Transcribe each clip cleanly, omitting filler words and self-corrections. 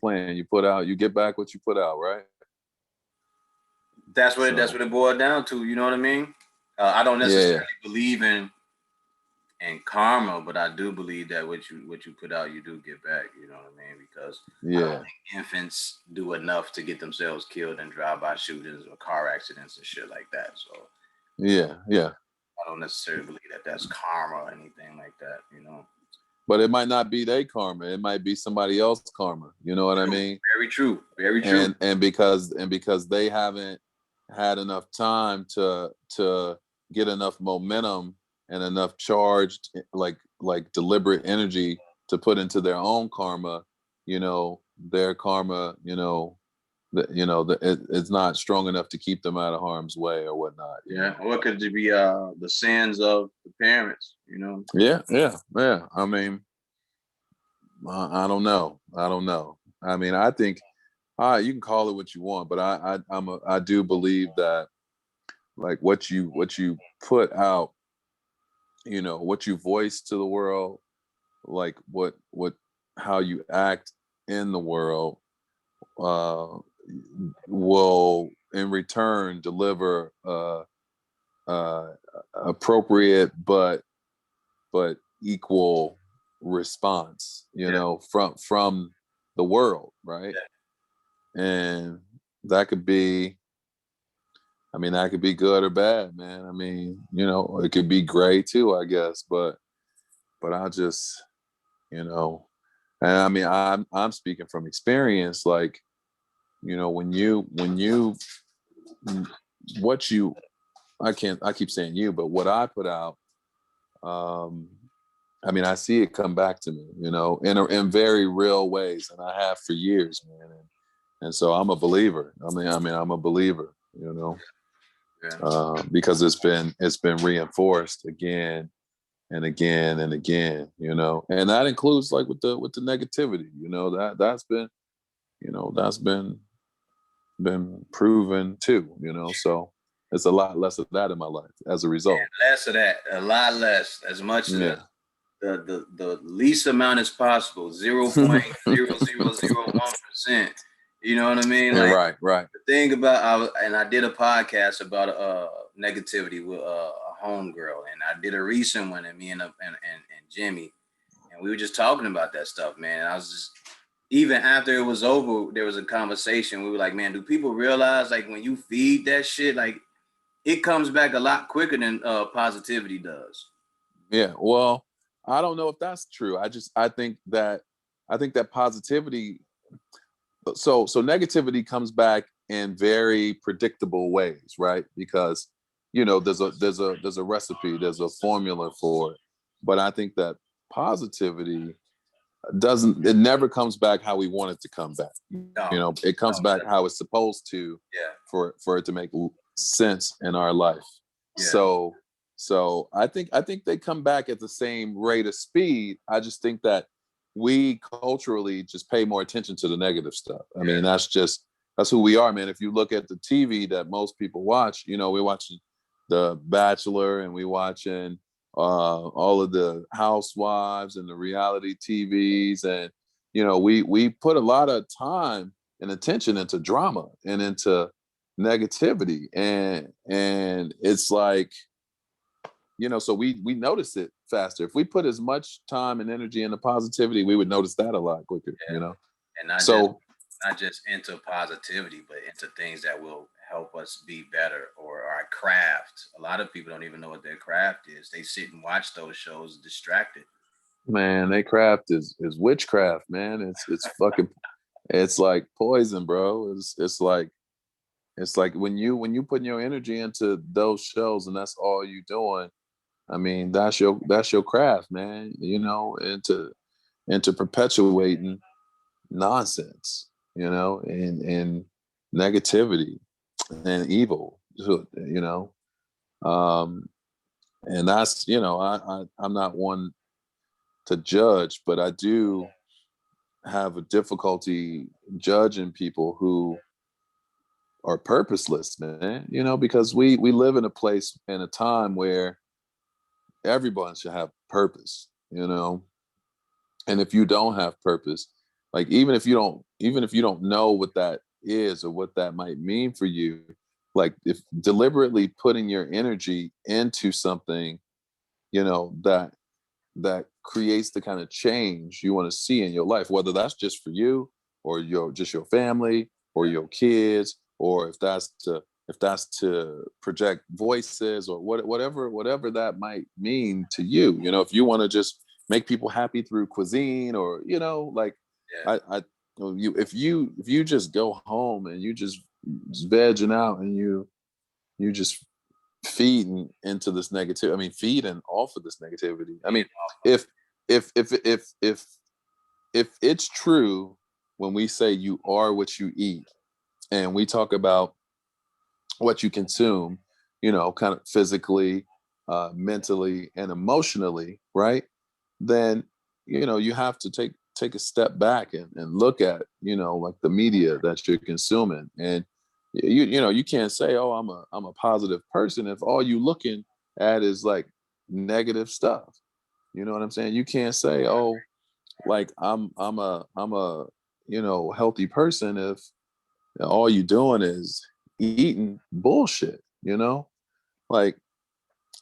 plan. You get back what you put out, right? That's what it boiled down to. You know what I mean? I don't necessarily believe in karma, but I do believe that what you put out, you do get back. You know what I mean? Because I don't think infants do enough to get themselves killed in drive-by shootings or car accidents and shit like that. So yeah. I don't necessarily believe that that's karma or anything like that. You know. But it might not be their karma. It might be somebody else's karma. You know what I mean? Very true. Very true. And because they haven't had enough time to get enough momentum and enough charged like deliberate energy to put into their own karma, their karma, it's not strong enough to keep them out of harm's way or whatnot. Yeah, or it could be the sins of the parents, Yeah. I mean, I don't know. I mean, I think you can call it what you want, but I do believe that like what you put out, what you voice to the world, like how you act in the world, will in return deliver appropriate but equal response, from the world, right? Yeah. And that could be good or bad, man. I mean, it could be gray too, I guess, but I just, and I mean, I'm speaking from experience, like, when you what you I keep saying you, but what I put out, I mean, I see it come back to me, in very real ways, and I have for years, man. And so I'm a believer. I mean, I'm a believer, because it's been reinforced again and again and again, and that includes like with the negativity, that's been proven too, so it's a lot less of that in my life as a result. Yeah, less of that, a lot less, as much as the least amount as possible, 0.0001%. You know what I mean? Like, right. The thing about I did a podcast about negativity with a homegirl, and I did a recent one, and me and Jimmy, and we were just talking about that stuff, man. I was just, even after it was over, there was a conversation. We were like, man, do people realize, like, when you feed that shit, like, it comes back a lot quicker than positivity does? Yeah, well, I don't know if that's true. I think that positivity, so negativity comes back in very predictable ways, right? Because there's a recipe, there's a formula for it. But I think that positivity it never comes back how we want it to come back. No, it comes back how it's supposed to, for it to make sense in our life. Yeah. So I think they come back at the same rate of speed. I just think that we culturally just pay more attention to the negative stuff. I mean, that's who we are, man. If you look at the TV that most people watch, we're watching The Bachelor, and we watching all of the housewives and the reality TVs, and we put a lot of time and attention into drama and into negativity, and it's like, so we notice it faster. If we put as much time and energy into positivity, we would notice that a lot quicker. And not just into positivity, but into things that will help us be better, or our craft. A lot of people don't even know what their craft is. They sit and watch those shows distracted. Man, their craft is witchcraft, man. It's fucking, it's like poison, bro. It's like when you put your energy into those shows and that's all you doing, I mean, that's your craft, man, into perpetuating nonsense, and negativity and evil, and that's, I'm not one to judge, but I do have a difficulty judging people who are purposeless, man, because we live in a place and a time where everyone should have purpose, and if you don't have purpose, Like even if you don't know what that is or what that might mean for you, like if deliberately putting your energy into something, that creates the kind of change you want to see in your life, whether that's just for you or your family or your kids, or if that's to project voices or whatever that might mean to you. If you want to just make people happy through cuisine, or like Yeah. if you just go home and you just vegging out and you just feeding into this negativity. I mean, feeding off of this negativity. I mean, if if if if if if it's true when we say you are what you eat, and we talk about what you consume, kind of physically, mentally, and emotionally, right? Then you have to take a step back and look at like the media that you're consuming, and you can't say, oh, I'm a positive person if all you looking at is like negative stuff. You know what I'm saying? You can't say, oh, like I'm a healthy person if all you doing is eating bullshit. Like,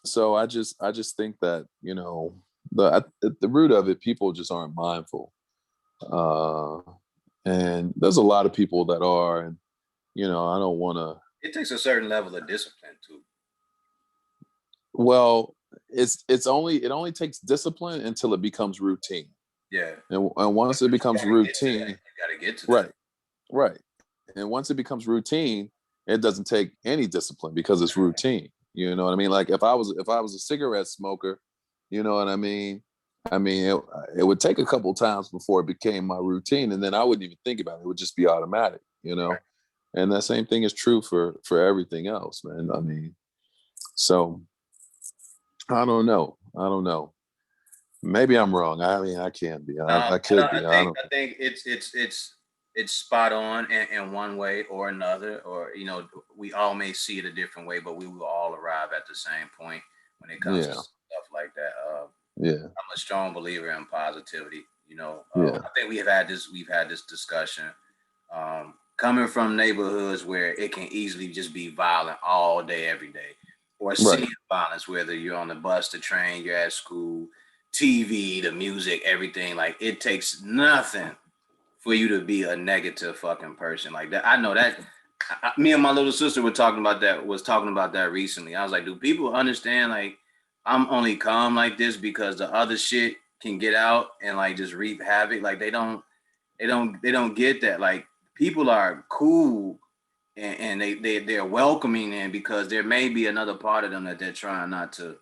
so I just think that the root of it, people just aren't mindful, uh and there's a lot of people that are, and I don't want to. It takes a certain level of discipline too. Well, it only takes discipline until it becomes routine, Yeah. and once it becomes routine, You gotta get to that. right, right, and once it becomes routine, it doesn't take any discipline because it's routine. You know what I mean? Like if I was a cigarette smoker, you know what I mean? It would take a couple times before it became my routine, and then I wouldn't even think about it. It would just be automatic, Right. And that same thing is true for everything else, man. I mean, so I don't know. I don't know. Maybe I'm wrong. I mean, I can be. I could be. I don't. I think it's spot on in one way or another, or we all may see it a different way, but we will all arrive at the same point when it comes to Yeah. stuff like that. Yeah. I'm a strong believer in positivity. Yeah. I think we've had this discussion. Coming from neighborhoods where it can easily just be violent all day, every day, or Right. seeing violence, whether you're on the bus, the train, you're at school, TV, the music, everything. Like it takes nothing for you to be a negative fucking person like that. I know that. Me and my little sister were talking about that. Was talking about that recently. I was like, do people understand? Like, I'm only calm like this because the other shit can get out and like just reap havoc. Like they don't get that. Like people are cool and they're welcoming in because there may be another part of them that they're trying not to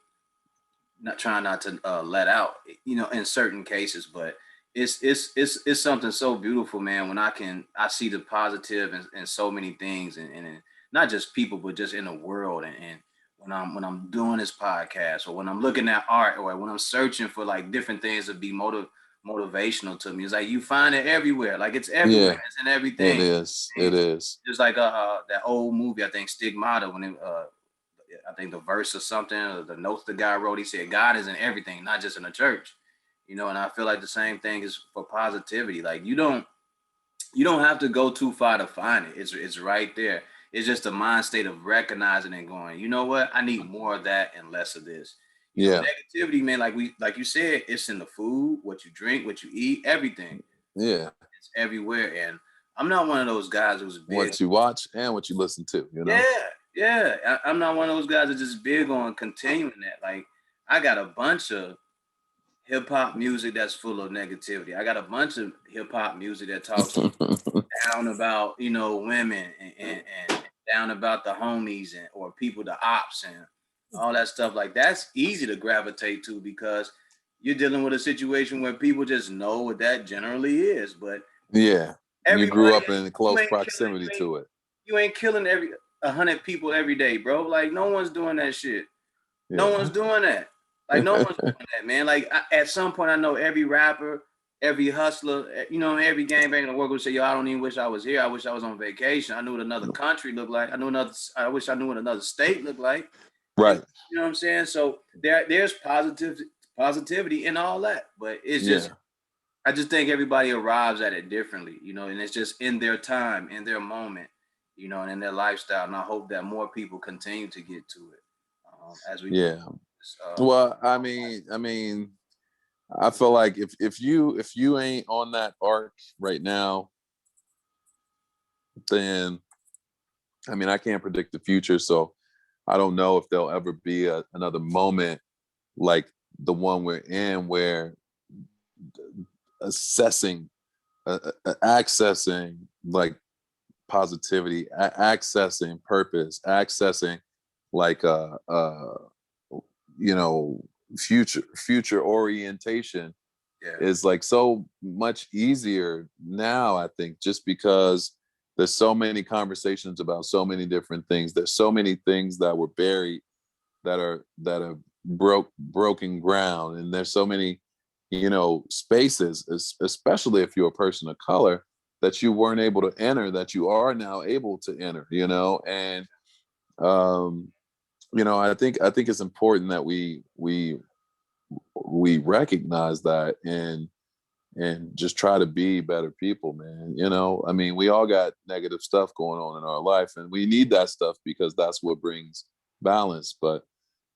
let out, in certain cases. But it's something so beautiful, man, when I see the positive in so many things, and not just people, but just in the world. And when I'm doing this podcast, or when I'm looking at art, or when I'm searching for like different things to be motivational to me, it's like you find it everywhere. Like it's everywhere. Yeah. It's in It everything. is. And It is. just like that old movie, I think Stigmata, when I think the verse or something, or the notes the guy wrote, he said, God is in everything, not just in the church. And I feel like the same thing is for positivity. Like you don't have to go too far to find it. It's right there. It's just a mind state of recognizing and going, you know what? I need more of that and less of this. Yeah. Negativity, man, like you said, it's in the food, what you drink, what you eat, everything. Yeah. It's everywhere. And I'm not one of those guys who's big. What you watch and what you listen to. Yeah. I'm not one of those guys that just big on continuing that. Like I got a bunch of hip hop music that's full of negativity. I got a bunch of hip hop music that talks down about women and down about the homies or people, the ops, and all that stuff. Like that's easy to gravitate to because you're dealing with a situation where people just know what that generally is. But Yeah. You grew everybody, up in you close ain't killing, proximity to it. you ain't killing 100 people every day, bro. Like no one's doing that shit. No Yeah. one's doing that. Like no one's doing that, man. Like at some point, I know every rapper, every hustler, every gangbang in the world will say, "Yo, I don't even wish I was here. I wish I was on vacation. I knew what another country looked like. I wish I knew what another state looked like." And Right. you know what I'm saying? So there's positivity in all that, but it's just Yeah. I just think everybody arrives at it differently, you know, and it's just in their time, in their moment, you know, and in their lifestyle. And I hope that more people continue to get to it as we go. Yeah. Well, I feel like if you ain't on that arc right now, then I can't predict the future, so I don't know if there'll ever be another moment like the one we're in, where assessing, accessing like positivity, accessing purpose, accessing like you know future orientation is like so much easier now, I think, just because there's so many conversations about so many different things. There's so many things that were buried that are broken ground, and there's so many spaces, especially if you're a person of color, that you weren't able to enter, that you are now able to enter, and um I think it's important that we recognize that, and just try to be better people, man. We all got negative stuff going on in our life, and we need that stuff because that's what brings balance. But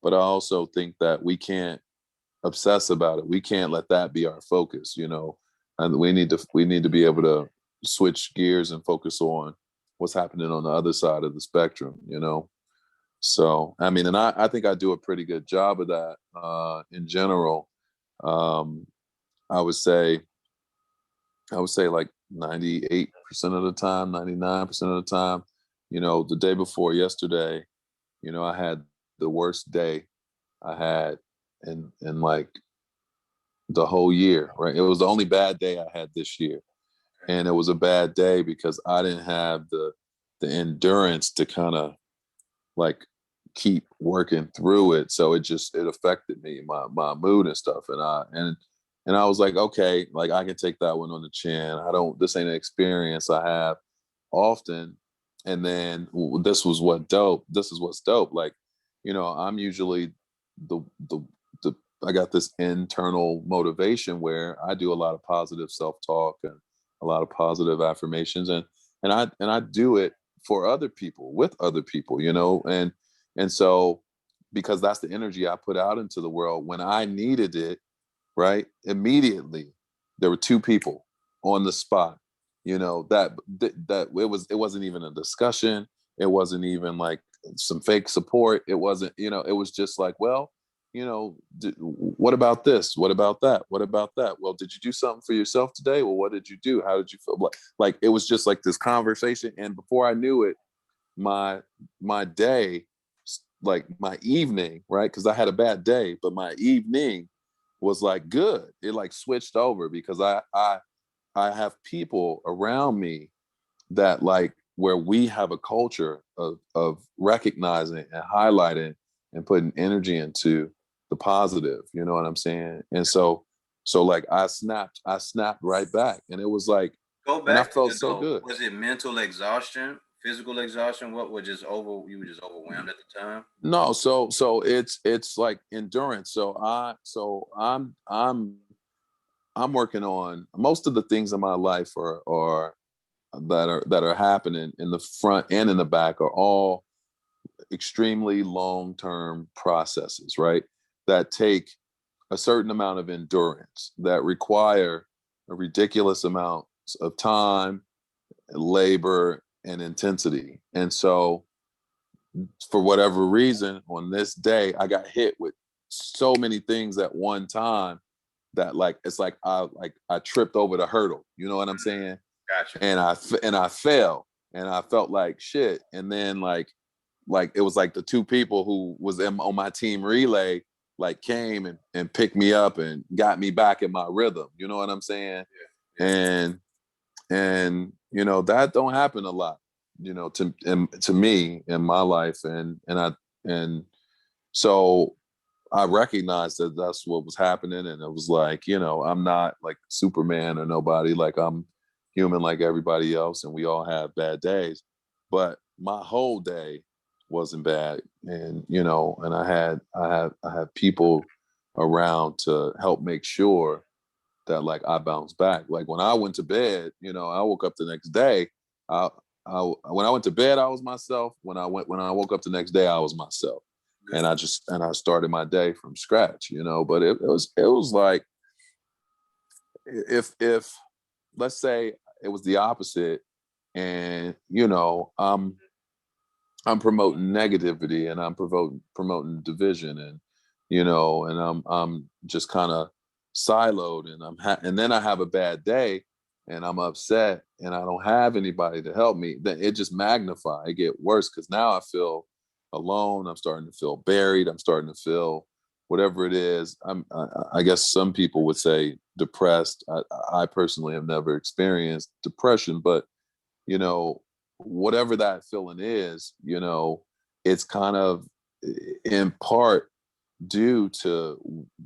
I also think that we can't obsess about it. We can't let that be our focus, and we need to be able to switch gears and focus on what's happening on the other side of the spectrum. So and I think I do a pretty good job of that in general. um I would say like 98% of the time, 99% of the time. The day before yesterday, I had the worst day I had in like the whole year, right? It was the only bad day I had this year. And it was a bad day because I didn't have the endurance to kind of like keep working through it. So it affected me, my mood and stuff. And I was like, okay, like I can take that one on the chin. This ain't an experience I have often. And then this is what's dope. Like, I'm usually the I got this internal motivation where I do a lot of positive self-talk and a lot of positive affirmations, and I do it for other people, with other people, and so, because that's the energy I put out into the world when I needed it, right? Immediately, there were two people on the spot, that it wasn't even a discussion. It wasn't even like some fake support. It wasn't, it was just like, well, what about this? What about that? What about that? Well, did you do something for yourself today? Well, what did you do? How did you feel? Like it was just like this conversation. And before I knew it, my day, like my evening, right? Because I had a bad day, but my evening was like good. It like switched over because I have people around me that like, where we have a culture of recognizing and highlighting and putting energy into the positive, you know what I'm saying? And so like I snapped right back, and it was like, Go and I back to felt it so though. good. Was it mental exhaustion, physical exhaustion? What was just over? You were just overwhelmed at the time. No, so it's like endurance. So I'm working on most of the things in my life are that are happening in the front and in the back are all extremely long-term processes, right? That take a certain amount of endurance, that require a ridiculous amount of time, labor, and intensity. And so, for whatever reason, on this day, I got hit with so many things at one time that like it's like I tripped over the hurdle. You know what I'm saying? Gotcha. And I fell, and I felt like shit. And then like it was like the two people who was on my team relay like came and picked me up and got me back in my rhythm. You know what I'm saying? Yeah. And that don't happen a lot, to me in my life, and so I recognized that that's what was happening, and it was like, I'm not like Superman or nobody. Like, I'm human like everybody else, and we all have bad days. But my whole day wasn't bad, and I had people around to help make sure that like I bounce back. Like when I went to bed, you know, I woke up the next day. When I went to bed, I was myself. When I woke up the next day, I was myself. And I started my day from scratch, you know. But it was like, if let's say it was the opposite, and you know, I'm promoting negativity, and I'm promoting division, and you know, and I'm just kind of siloed, and and then I have a bad day, and I'm upset, and I don't have anybody to help me. Then it just magnifies. It get worse because now I feel alone. I'm starting to feel buried. I'm starting to feel whatever it is. I guess some people would say depressed. I personally have never experienced depression, but you know, whatever that feeling is, you know, it's kind of in part due to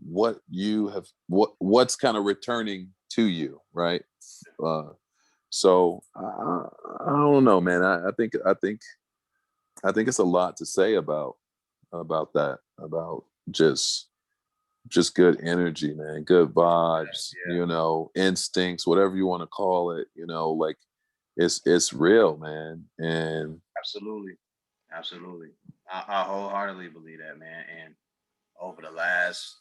what you have, what's kind of returning to you, right? Uh, so I don't know, man. I think it's a lot to say about that, about just good energy, man, good vibes, you know, instincts, whatever you want to call it, you know, like it's real, man. And Absolutely. I wholeheartedly believe that, man. And over the last,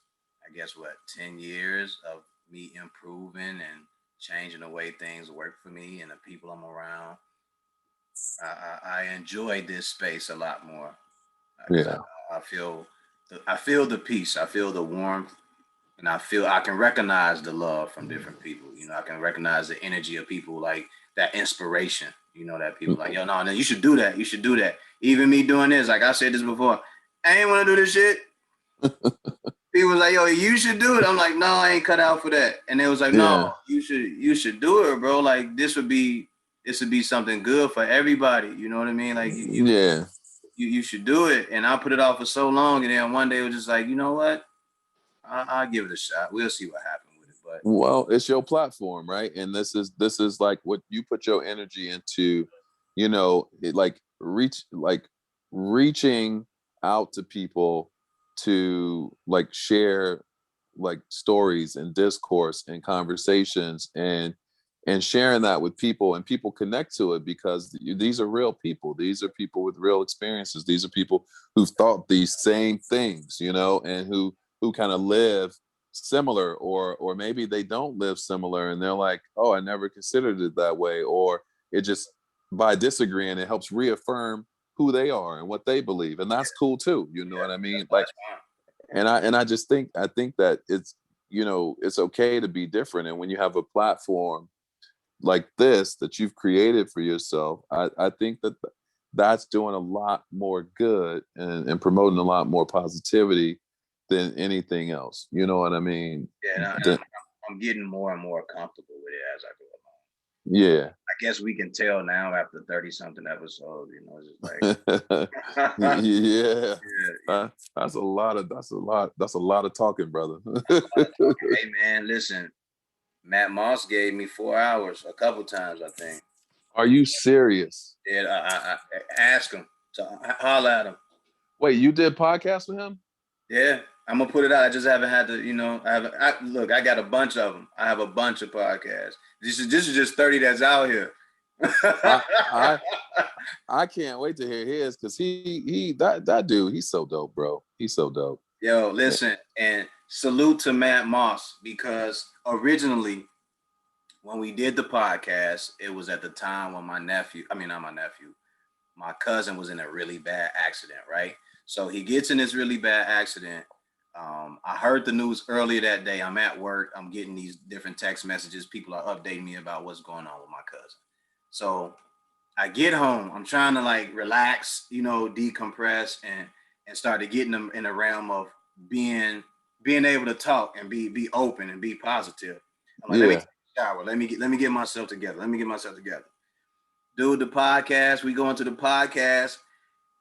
I guess, 10 years of me improving and changing the way things work for me and the people I'm around, I enjoy this space a lot more because yeah, I feel the peace, I feel the warmth, and I feel I can recognize the love from different people. You know, I can recognize the energy of people, like that inspiration. You know, that people like, yo, no, you should do that. You should do that. Even me doing this, like I said this before, I ain't want to do this shit. People was like, yo, you should do it. I'm like, no, I ain't cut out for that. And they was like, no, yeah, you should do it, bro. Like this would be something good for everybody. You know what I mean? Like yeah. you should do it. And I put it off for so long, and then one day it was just like, you know what? I'll give it a shot. We'll see what happens with it. But Well, it's your platform, right? And this is like what you put your energy into, you know, like reaching out to people to like share like stories and discourse and conversations, and sharing that with people, and people connect to it because these are real people. These are people with real experiences. These are people who've thought these same things, you know, and who kind of live similar, or maybe they don't live similar, and they're like, oh, I never considered it that way, or it just, by disagreeing, it helps reaffirm who they are and what they believe, and that's cool too, you know what I mean? Like, that's fine. and I think that it's, you know, it's okay to be different, and when you have a platform like this that you've created for yourself, I think that that's doing a lot more good, and promoting a lot more positivity than anything else. You know what I mean? Yeah, and The- I'm getting more and more comfortable with it as I go along. yeah. I guess we can tell now after 30 something episodes, you know, it's just like Yeah. yeah. That's a lot of talking, brother. Hey man, listen, Matt Moss gave me 4 hours a couple times, I think. Are you serious? Yeah, I ask him to holler at him. Wait, you did podcasts with him? Yeah, I'm gonna put it out. I just haven't had to, you know. Look. I got a bunch of them. I have a bunch of podcasts. This is just 30 that's out here. I I I can't wait to hear his, because that dude, he's so dope, bro. He's so dope. Yo, listen, and salute to Matt Moss, because originally when we did the podcast, it was at the time when my cousin was in a really bad accident, right? So he gets in this really bad accident. I heard the news earlier that day. I'm at work. I'm getting these different text messages. People are updating me about what's going on with my cousin. So I get home. I'm trying to like relax, you know, decompress, and started getting them in the realm of being able to talk and be open and be positive. I'm like, let me Yeah. take a shower. Let me get myself together. Do the podcast. We go into the podcast,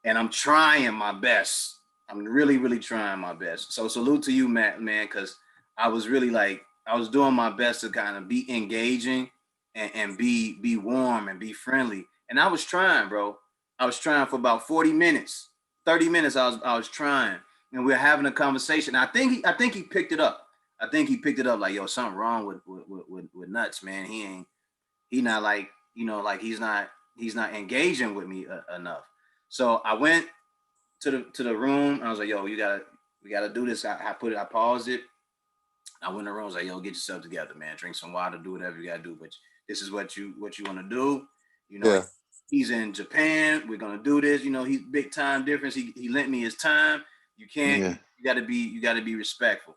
and I'm trying my best. I'm really, really trying my best. So salute to you, Matt, man, because I was really like, I was doing my best to kind of be engaging and be warm and be friendly. And I was trying, bro. I was trying for about 40 minutes, 30 minutes. I was trying, and we were having a conversation. I think he picked it up. I think he picked it up like, yo, something wrong with Nuts, man. He not like, like he's not engaging with me enough. So I went to the room. And I was like, yo, we gotta do this. I paused it. I went in the room. I was like, yo, get yourself together, man. Drink some water, do whatever you gotta do. But this is what you want to do. He's in Japan. We're gonna do this. He's big time difference. He lent me his time. You can't. Yeah. You gotta be respectful.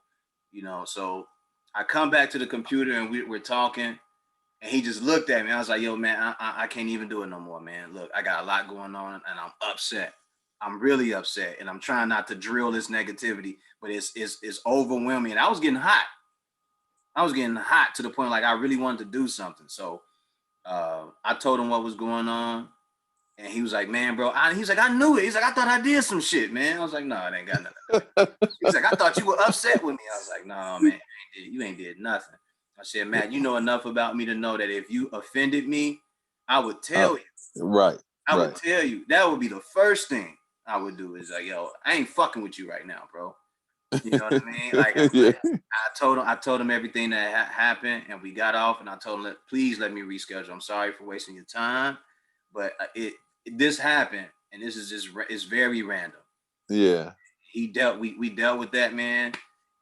So I come back to the computer and we're talking, and he just looked at me. I was like, yo, man, I can't even do it no more, man. Look, I got a lot going on, and I'm upset. I'm really upset, and I'm trying not to drill this negativity, but it's overwhelming. And I was getting hot. To the point like I really wanted to do something. So I told him what was going on, and he was like, man, bro, he's like, I knew it. He's like, I thought I did some shit, man. I was like, no, it ain't got nothing. He's like, I thought you were upset with me. I was like, no, man, you ain't did nothing. I said, Matt, you know enough about me to know that if you offended me, I would tell you. Right. I would tell you. That would be the first thing I would do is like, yo, I ain't fucking with you right now, bro. You know what I mean? Like, I told him everything that happened, and we got off, and I told him, please let me reschedule. I'm sorry for wasting your time, but this happened, and this is just, it's very random. Yeah. We dealt with that, man,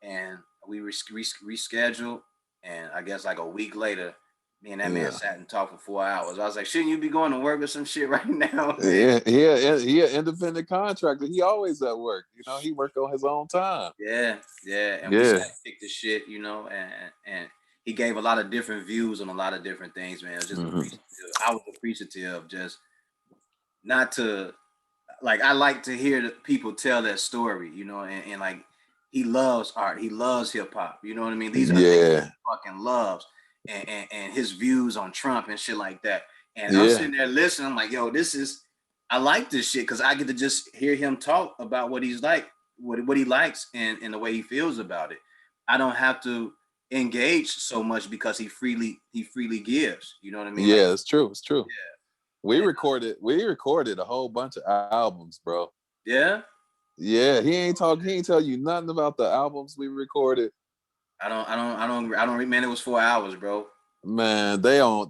and we rescheduled, and I guess like a week later, me and that man sat and talked for 4 hours. I was like, shouldn't you be going to work or some shit right now? Man? Yeah, he an independent contractor. He always at work. He worked on his own time. Yeah. And we sat and picked the shit, and he gave a lot of different views on a lot of different things, man. It was just I was appreciative of just not to, like, I like to hear the people tell that story, and like, he loves art. He loves hip hop. You know what I mean? These are things he fucking loves. And his views on Trump and shit like that. And I'm sitting there listening. I'm like, yo, I like this shit because I get to just hear him talk about what he's like, what he likes and the way he feels about it. I don't have to engage so much because he freely gives. You know what I mean? Yeah, it's true. Yeah. We Yeah. recorded a whole bunch of albums, bro. Yeah? Yeah, he ain't tell you nothing about the albums we recorded. I don't, man, it was 4 hours, bro. Man, they own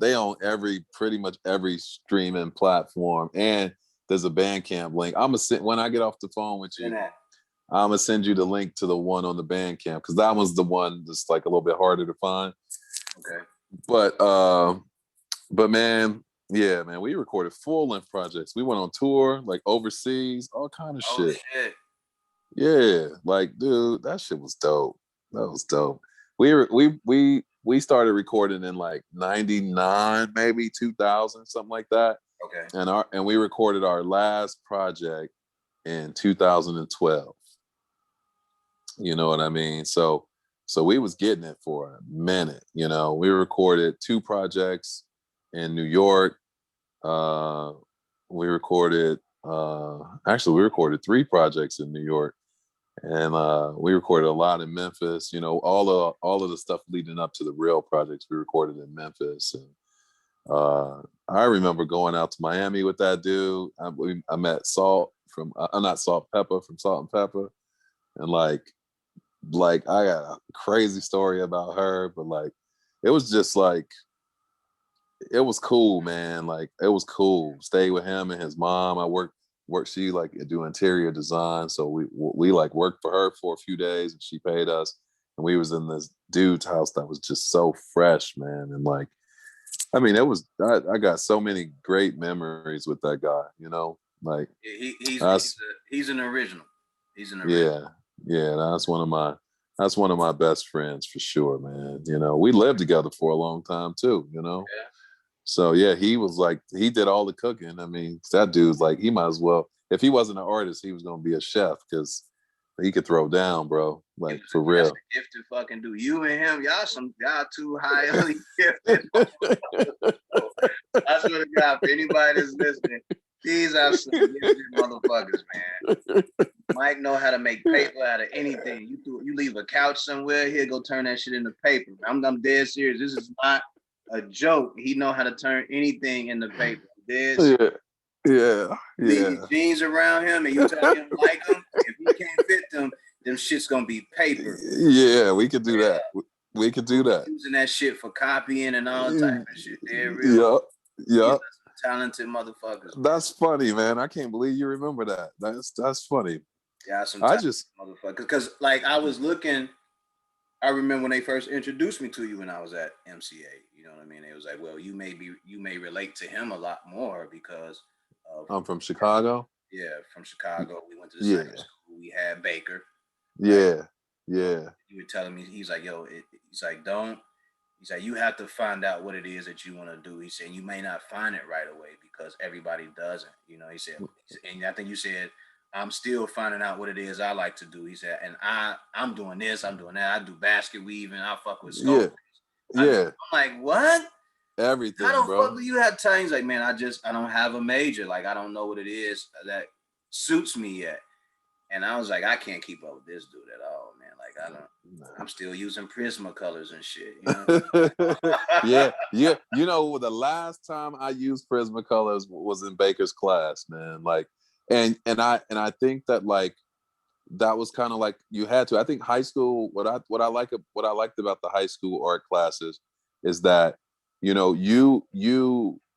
pretty much every streaming platform, and there's a Bandcamp link. I'm gonna send, when I get off the phone with you, I'm gonna send you the link to the one on the Bandcamp, because that one's the one that's like a little bit harder to find. Okay. But man, yeah, man, we recorded full-length projects. We went on tour, like overseas, all kind of shit. Yeah, like, dude, that shit was dope. That was dope. We started recording in like 99, maybe 2000, something like that. Okay. And we recorded our last project in 2012. You know what I mean? So we was getting it for a minute. We recorded 2 projects in New York. We recorded 3 projects in New York. And we recorded a lot in Memphis. All of the stuff leading up to the real projects we recorded in Memphis. And I remember going out to Miami with that dude. I met Salt from not Salt Pepper from Salt and Pepper, and like I got a crazy story about her, but like it was just like it was cool, man. Like it was cool. Stayed with him and his mom. I worked. She like do interior design, so we like worked for her for a few days, and she paid us. And we was in this dude's house that was just so fresh, man. And like, I mean, it was I got so many great memories with that guy. Like he's an original. He's an original. Yeah. That's one of my best friends for sure, man. We lived together for a long time too. Yeah. So yeah, he was like, he did all the cooking. I mean, that dude's like, he might as well, if he wasn't an artist, he was gonna be a chef, because he could throw down, bro. Like for real. That's a gifted fucking dude. You and him, y'all too highly gifted. I swear to God, for anybody that's listening, these are some gifted motherfuckers, man. Mike know how to make paper out of anything. You leave a couch somewhere, he'll go turn that shit into paper. I'm dead serious. This is not a joke. He know how to turn anything into paper. Yeah. Leave jeans around him and you tell him like them. If he can't fit them, them shit's gonna be paper. Yeah, we could do that. We could do that. Using that shit for copying and all type of shit. They're real. Yep. Talented motherfuckers. That's funny, man. I can't believe you remember that. That's funny. Yeah, some motherfuckers. Because like I was looking, I remember when they first introduced me to you when I was at MCA. You know what I mean? It was like, well, you may relate to him a lot more because I'm from Chicago. Yeah, from Chicago. We went to the same school. We had Baker. Yeah, right? Yeah. You were telling me, he's like, yo, he's like, you have to find out what it is that you want to do. He said, you may not find it right away because everybody doesn't. You know, he said, and I think you said, I'm still finding out what it is I like to do. He said, and I'm doing this, I'm doing that. I do basket weaving. I fuck with sculptures. Yeah. I'm like, what? Everything, how the bro. fuck do you have times like, man, I don't have a major. Like, I don't know what it is that suits me yet. And I was like, I can't keep up with this dude at all, man. Like, I'm still using Prismacolors and shit. You know? yeah. You know, the last time I used Prismacolors was in Baker's class, man. Like, and I think that like that was kind of like you had to. I think high school. What I liked about the high school art classes is that you know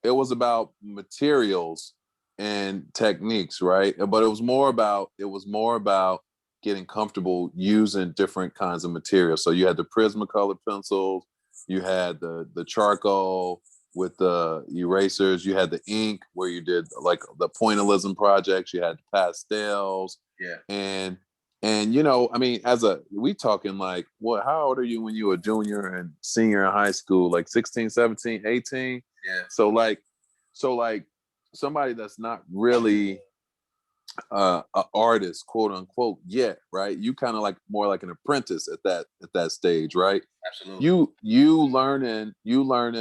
it was about materials and techniques, right? But it was more about getting comfortable using different kinds of materials. So you had the Prismacolor pencils, you had the charcoal with the erasers, you had the ink where you did like the pointillism projects, you had pastels, and you know, I mean, we talking like, what, how old are you when you were a junior and senior in high school? Like 16, 17, 18? Yeah. So like somebody that's not really an artist, quote unquote, yet, right? You kind of like more like an apprentice at that stage, right? Absolutely. You learning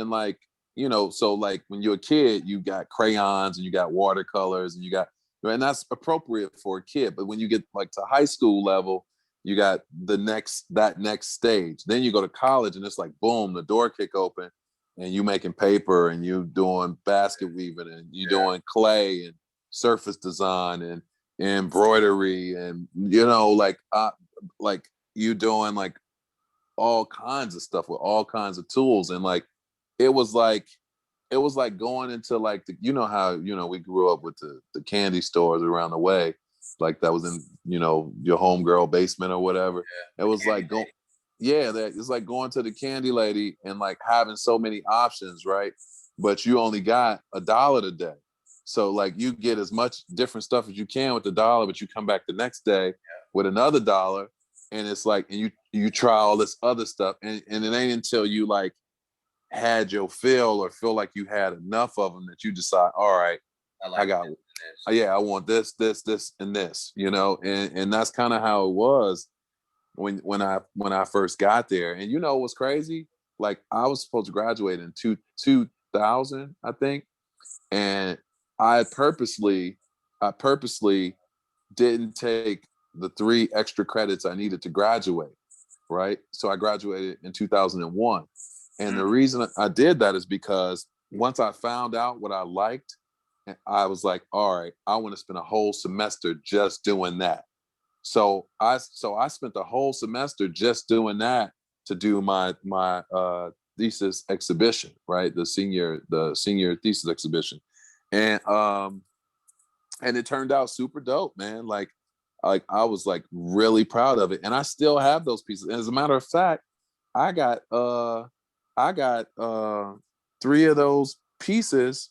like, you know, so like when you're a kid, you got crayons and you got watercolors and that's appropriate for a kid. But when you get like to high school level, you got that next stage. Then you go to college and it's like, boom, the door kick open and you making paper and you doing basket weaving and you doing clay and surface design and embroidery and, you know, like you doing like all kinds of stuff with all kinds of tools. And like, it was like going into like you know how, you know, we grew up with the candy stores around the way, like that was in, you know, your homegirl basement or whatever. It was like it's like going to the candy lady and like having so many options, right? But you only got $1 a day. So like you get as much different stuff as you can with $1, but you come back the next day with another $1, and it's like, and you try all this other stuff, and it ain't until you like had your fill or feel like you had enough of them that you decide, all right, I want this, and this, you know, and that's kind of how it was when I first got there. And you know what's crazy? Like I was supposed to graduate in 2000, I think, and I purposely didn't take the 3 extra credits I needed to graduate, right? So I graduated in 2001. And the reason I did that is because once I found out what I liked, I was like, all right, I want to spend a whole semester just doing that. So I spent the whole semester just doing that to do my thesis exhibition, right? The senior thesis exhibition. And it turned out super dope, man. Like I was like really proud of it. And I still have those pieces. And as a matter of fact, I got 3 of those pieces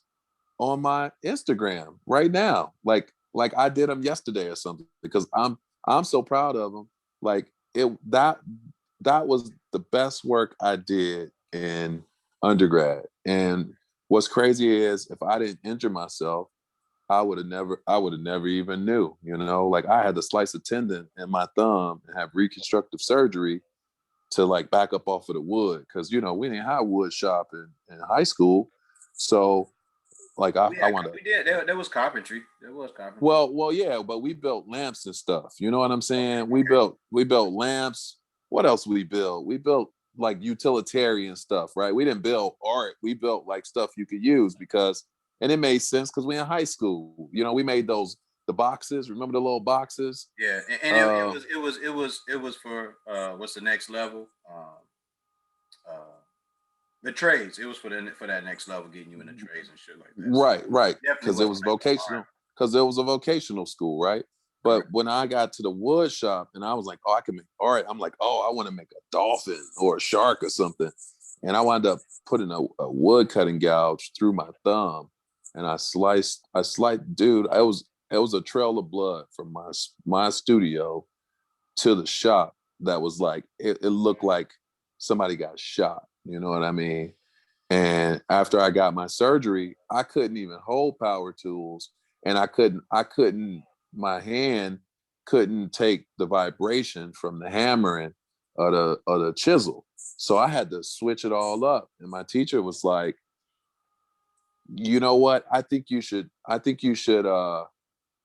on my Instagram right now. Like I did them yesterday or something, because I'm so proud of them. Like that was the best work I did in undergrad. And what's crazy is if I didn't injure myself, I would have never even knew, you know. Like I had to slice a tendon in my thumb and have reconstructive surgery to like back up off of the wood, because you know we didn't have wood shop in high school. So like I wanted. We did. There was carpentry. Well, yeah, but we built lamps and stuff. You know what I'm saying? We built lamps. What else we built? We built like utilitarian stuff, right? We didn't build art. We built like stuff you could use, and it made sense because we in high school. You know, we made those the boxes. Remember the little boxes? Yeah, and it was for what's the next level? The trades. It was for that next level, getting you in the trades and shit like that. Right. So Because it was vocational. Because it was a vocational school, right? But correct. when I got to the wood shop and I was like, oh, I can make art. I'm like, oh, I want to make a dolphin or a shark or something. And I wound up putting a wood cutting gouge through my thumb, and I sliced, dude. It was a trail of blood from my studio to the shop. That was like, it looked like somebody got shot. You know what I mean? And after I got my surgery, I couldn't even hold power tools, and my hand couldn't take the vibration from the hammering of the chisel. So I had to switch it all up. And my teacher was like, you know what? I think you should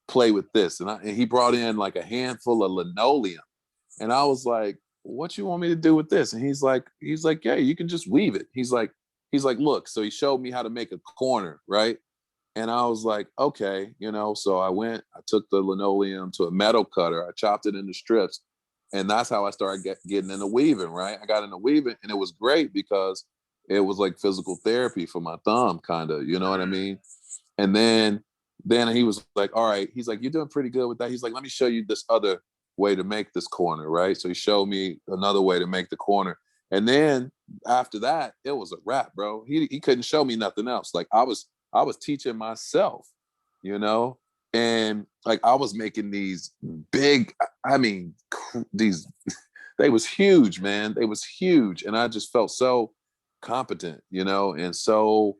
play with this. And he brought in like a handful of linoleum. And I was like, what you want me to do with this? And he's like, yeah, you can just weave it. He's like, look. So he showed me how to make a corner, right? And I was like, okay, so I took the linoleum to a metal cutter. I chopped it into strips. And that's how I started getting into weaving, right? I got into weaving, and it was great because it was like physical therapy for my thumb, kind of, you know what I mean? And then he was like, all right, he's like, you're doing pretty good with that. He's like, let me show you this other way to make this corner, right? So he showed me another way to make the corner. And then after that, it was a wrap, bro. He couldn't show me nothing else. Like I was teaching myself, and like I was making these big, these, they was huge, man. They was huge. And I just felt so competent, and so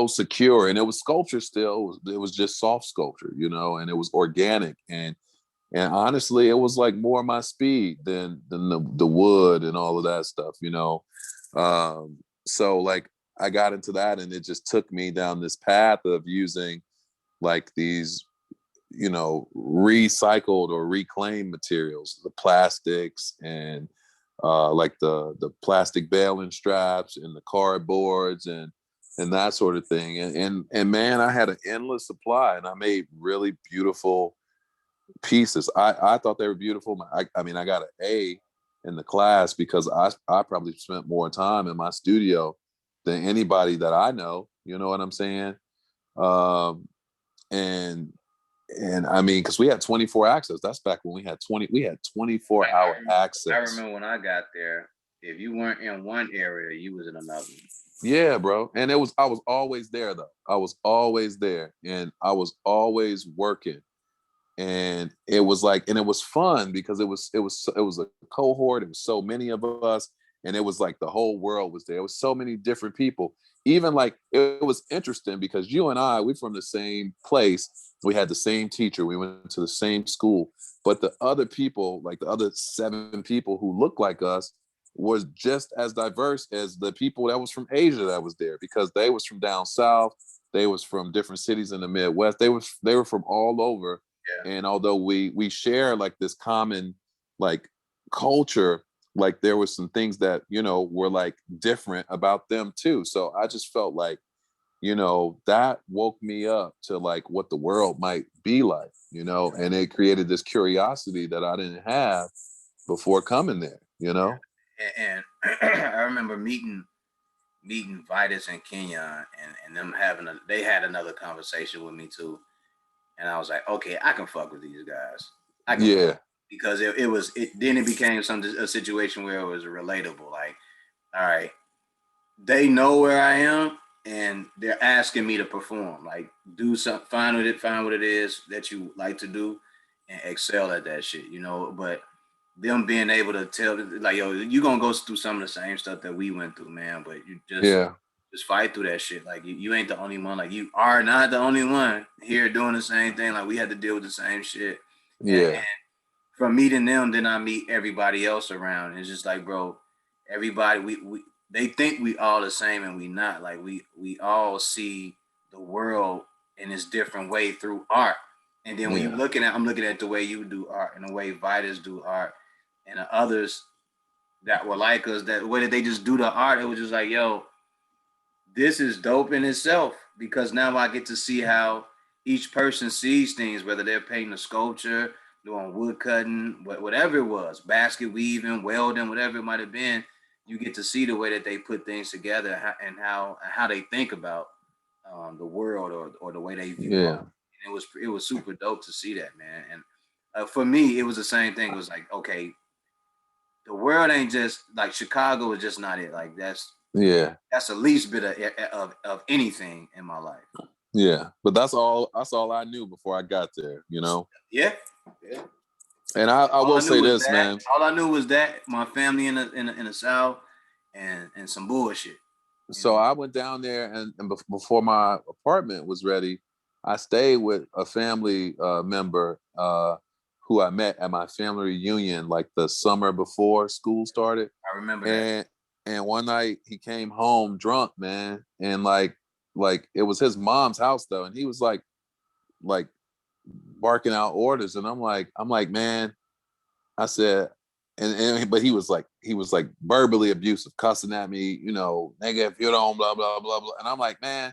secure. And it was sculpture still. It was just soft sculpture, and it was organic. And honestly, it was like more my speed than the wood and all of that stuff, So like I got into that, and it just took me down this path of using like these, recycled or reclaimed materials, the plastics and like the plastic baling straps and the cardboards and that sort of thing. And man, I had an endless supply, and I made really beautiful pieces. I thought they were beautiful. I mean, I got an A in the class because I probably spent more time in my studio than anybody that I know. You know what I'm saying? Um, and I mean, because we had 24 access. That's back when we had 24-hour access. I remember when I got there, if you weren't in one area, you was in another. Yeah, bro. And I was always there though. I was always there, and I was always working. And it was like, and it was fun because it was a cohort. It was so many of us, and it was like the whole world was there. It was so many different people. Even like it was interesting because you and I, we're from the same place. We had the same teacher. We went to the same school, but the other people, like the other 7 people who looked like us, was just as diverse as the people that was from Asia that was there, because they was from down south. They was from different cities in the Midwest. They were from all over. Yeah. And although we share like this common like culture, like there was some things that, were like different about them too. So I just felt like, that woke me up to like what the world might be like, and it created this curiosity that I didn't have before coming there, And I remember meeting Vitus in Kenya, and them they had another conversation with me too. And I was like, okay, I can fuck with these guys. Yeah. Because then it became a situation where it was relatable. Like, all right, they know where I am, and they're asking me to perform. Like, do something, find what it is that you like to do, and excel at that shit. But them being able to tell, like, yo, you gonna go through some of the same stuff that we went through, man. But you just fight through that shit. Like you ain't the only one. Like you are not the only one here doing the same thing. Like we had to deal with the same shit. Yeah. And from meeting them, then I meet everybody else around. And it's just like, bro, everybody they think we all the same, and we not. Like we all see the world in this different way through art. And then when I'm looking at the way you do art and the way Vitus do art, and the others that were like us, that way that they just do the art, it was just like, yo, this is dope in itself, because now I get to see how each person sees things, whether they're painting a sculpture, doing wood cutting, whatever it was, basket weaving, welding, whatever it might have been. You get to see the way that they put things together and how they think about the world or the way they view art. Yeah. And it was super dope to see that, man. And for me, it was the same thing. It was like, okay, the world ain't just like Chicago is just not it. Like Yeah. that's the least bit of anything in my life. Yeah. But that's all I knew before I got there, you know? Yeah. Yeah. And I will say this, man. All I knew was that my family in the South and some bullshit. So I went down there and before my apartment was ready, I stayed with a family member who I met at my family reunion like the summer before school started. I remember that. And one night he came home drunk, man, and like it was his mom's house though, and he was like barking out orders, and I'm like, man, I said, but he was like verbally abusive, cussing at me, you know, nigga, if you don't, blah blah blah blah. And I'm like, man,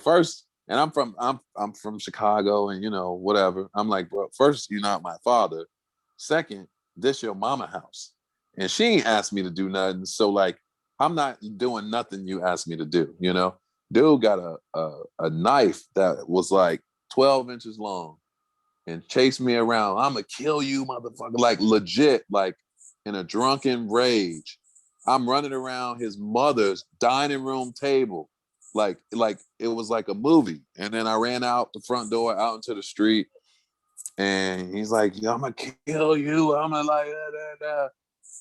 first, and I'm from Chicago, and you know, whatever. I'm like, bro, first, you're not my father. Second, this your mama house, and she ain't asked me to do nothing. So like, I'm not doing nothing you asked me to do. You know, dude got a knife that was like 12 inches long and chase me around. I'ma kill you, motherfucker. Like legit, like in a drunken rage. I'm running around his mother's dining room table. Like it was like a movie. And then I ran out the front door out into the street. And he's like, I'm gonna kill you. I'm gonna like da, da, da.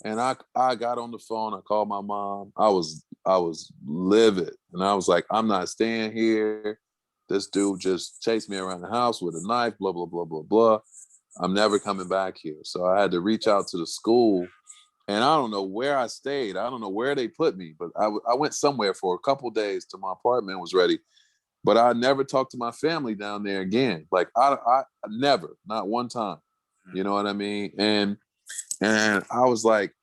And I got on the phone. I called my mom. I was livid. And I was like, I'm not staying here. This dude just chased me around the house with a knife, blah, blah, blah, blah, blah. I'm never coming back here. So I had to reach out to the school. And I don't know where I stayed. I don't know where they put me. But I went somewhere for a couple days till my apartment was ready. But I never talked to my family down there again. Like I never, not one time. You know what I mean? And I was like,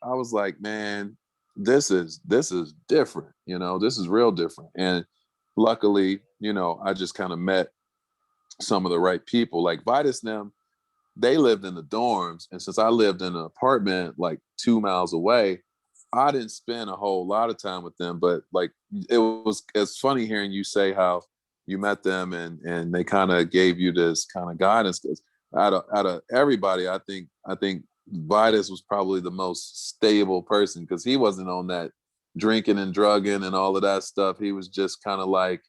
man, this is different. You know, this is real different. And luckily, you know, I just kind of met some of the right people. Like Vitus and them, they lived in the dorms. And since I lived in an apartment like 2 miles away, I didn't spend a whole lot of time with them. But like it's funny hearing you say how you met them and they kind of gave you this kind of guidance. Because out of everybody, I think Vitus was probably the most stable person because he wasn't on that drinking and drugging and all of that stuff. He was just kind of like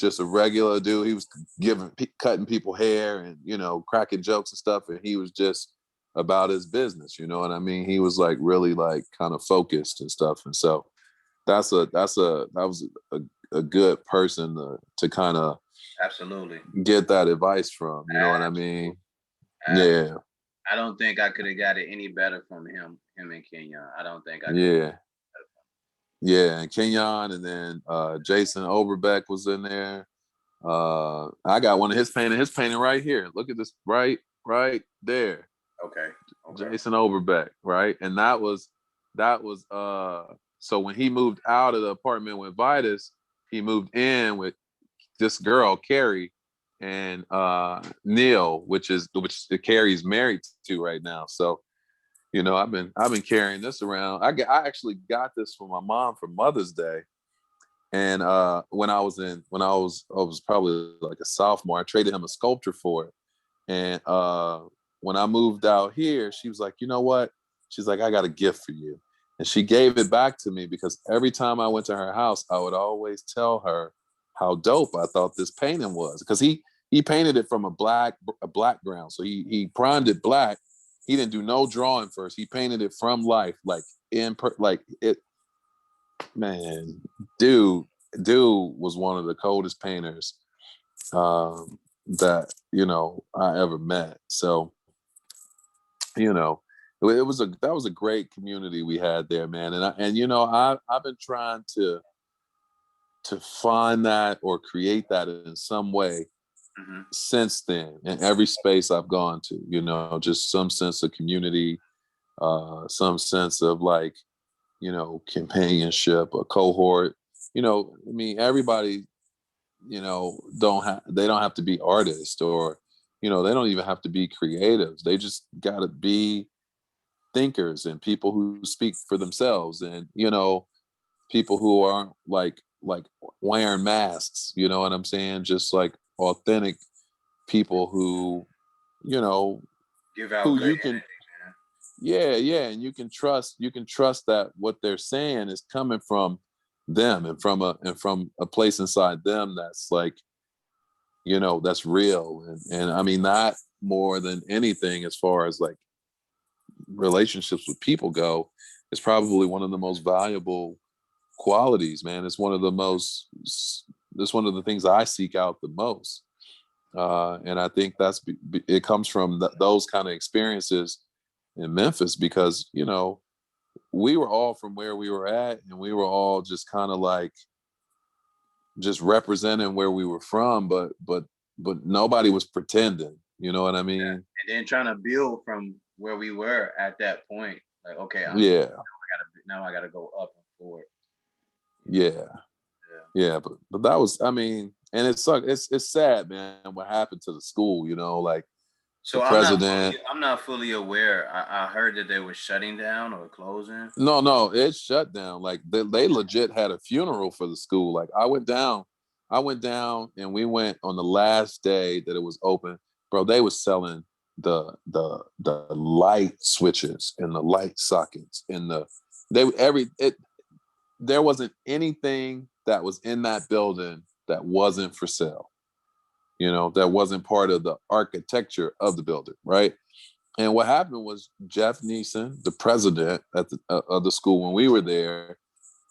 just a regular dude. He was cutting people hair and, you know, cracking jokes and stuff. And he was just about his business. You know what I mean? He was like really like kind of focused and stuff. And so that was a good person to kind of absolutely get that advice from. You know what I mean? Yeah. I don't think I could have got it any better from him and Kenyon. I don't think I could. Yeah. Yeah, and Kenyon, and then Jason Overbeck was in there. I got one of his painting right here. Look at this right there. Okay. Jason Overbeck, right? And that was so when he moved out of the apartment with Vitus, he moved in with this girl, Carrie, and Neil, which Carrie's married to right now. So, you know, I've been carrying this around. I actually got this from my mom for Mother's Day. And when I was probably like a sophomore, I traded him a sculpture for it. And when I moved out here, she was like, you know what? She's like, I got a gift for you. And she gave it back to me because every time I went to her house, I would always tell her how dope I thought this painting was. Because he painted it from a black ground. So he primed it black. He didn't do no drawing first. He painted it from life, like man, dude was one of the coldest painters that, you know, I ever met. So, you know, that was a great community we had there, man. And you know, I've been trying to find that or create that in some way since then in every space I've gone to, you know, just some sense of community, some sense of like, you know, companionship, a cohort. You know, I mean, everybody they don't have to be artists, or they don't even have to be creatives. They just gotta be thinkers and people who speak for themselves, and people who aren't like wearing masks. You know what I'm saying? Just like authentic people who give out who good you can energy, man. yeah, and you can trust that what they're saying is coming from them, and from a place inside them that's like, that's real. And I mean, that more than anything, as far as like relationships with people go, is probably one of the most valuable qualities, man. It's one of the things I seek out the most. And I think it comes from those kind of experiences in Memphis, because we were all from where we were at, and we were all just kind of like just representing where we were from, but nobody was pretending. You know what I mean? And then trying to build from where we were at that point. Like, okay, Yeah, now I gotta go up and forward. yeah, yeah. But that was, I mean, and it sucked. It's sad, man, what happened to the school. Like the So president. I'm not fully aware. I heard that they were shutting down or closing. No, it shut down. Like they legit had a funeral for the school. Like I went down and we went on the last day that it was open. Bro, they was selling the light switches and the light sockets and there wasn't anything that was in that building that wasn't for sale. That wasn't part of the architecture of the building, right? And what happened was Jeff Neeson, the president of the school when we were there,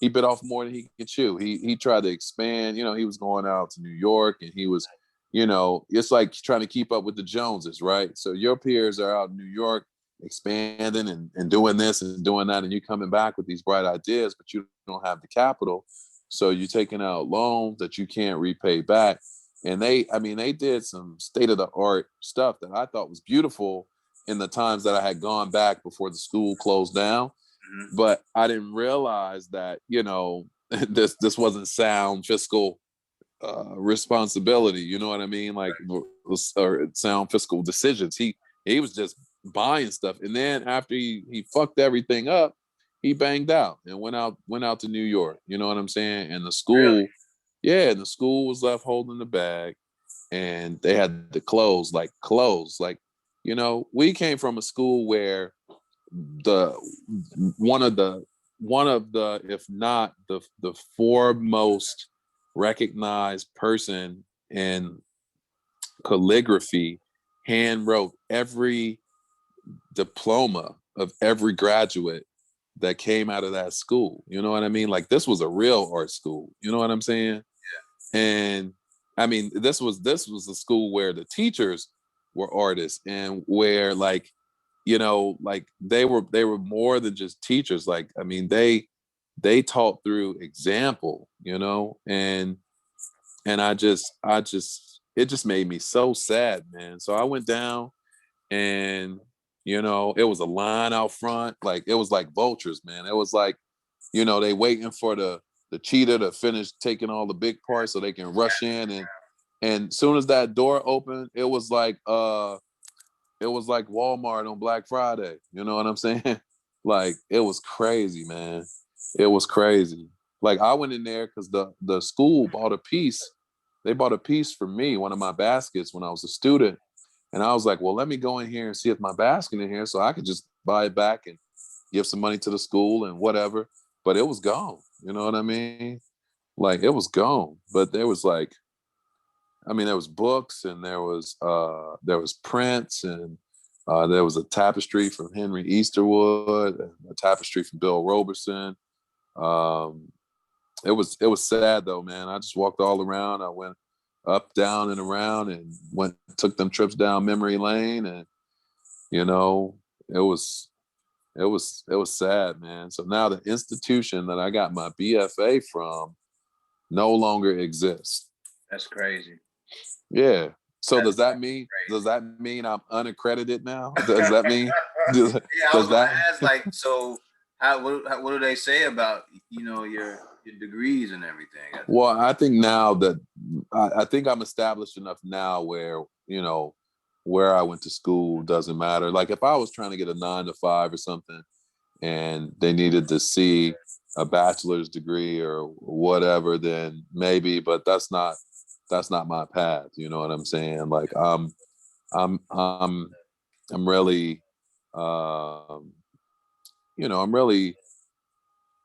he bit off more than he could chew. He tried to expand. He was going out to New York, and he was, it's like trying to keep up with the Joneses, right? So your peers are out in New York expanding and doing this and doing that, and you coming back with these bright ideas, but you don't have the capital. So you're taking out loans that you can't repay back. And they did some state of the art stuff that I thought was beautiful in the times that I had gone back before the school closed down. Mm-hmm. But I didn't realize that, this wasn't sound fiscal responsibility. You know what I mean? Like, or sound fiscal decisions. He was just buying stuff. And then after he fucked everything up, he banged out and went out to New York. You know what I'm saying? And the school, Really? yeah, and the school was left holding the bag, and they had to close. We came from a school where the one of the if not the foremost recognized person in calligraphy hand wrote every diploma of every graduate that came out of that school. You know what I mean? Like, this was a real art school. You know what I'm saying? And I mean, this was a school where the teachers were artists, and where like they were more than just teachers. Like, I mean, they taught through example. And I just it just made me so sad, man. So I went down, and it was a line out front. Like, it was like vultures, man. It was like, they waiting for the cheetah to finish taking all the big parts so they can rush in. And soon as that door opened, it was like Walmart on Black Friday. You know what I'm saying? Like, it was crazy, man. It was crazy. Like, I went in there because the school bought a piece. They bought a piece for me, one of my baskets, when I was a student. And I was like, well, let me go in here and see if my basket in here, so I could just buy it back and give some money to the school and whatever. But it was gone. You know what I mean? Like, it was gone. But there was like, I mean, there was books, and there was prints, and there was a tapestry from Henry Easterwood, and a tapestry from Bill Roberson. Um, it was sad though, man. I just walked all around. I went up, down, and around, and took them trips down memory lane, and you know, it was it was sad, man. So now the institution that I got my BFA from no longer exists. That's crazy. Yeah. So That's does that mean crazy. does that mean I'm unaccredited now? Does that mean does, Yeah, I was does gonna that ask, like, so what do they say about your your degrees and everything. Well, I think now that I think I'm established enough now where, you know, where I went to school doesn't matter. Like if I was trying to get a 9 to 5 or something and they needed to see a bachelor's degree or whatever, then maybe, but that's not my path. You know what I'm saying? Like I'm really, um, you know, I'm really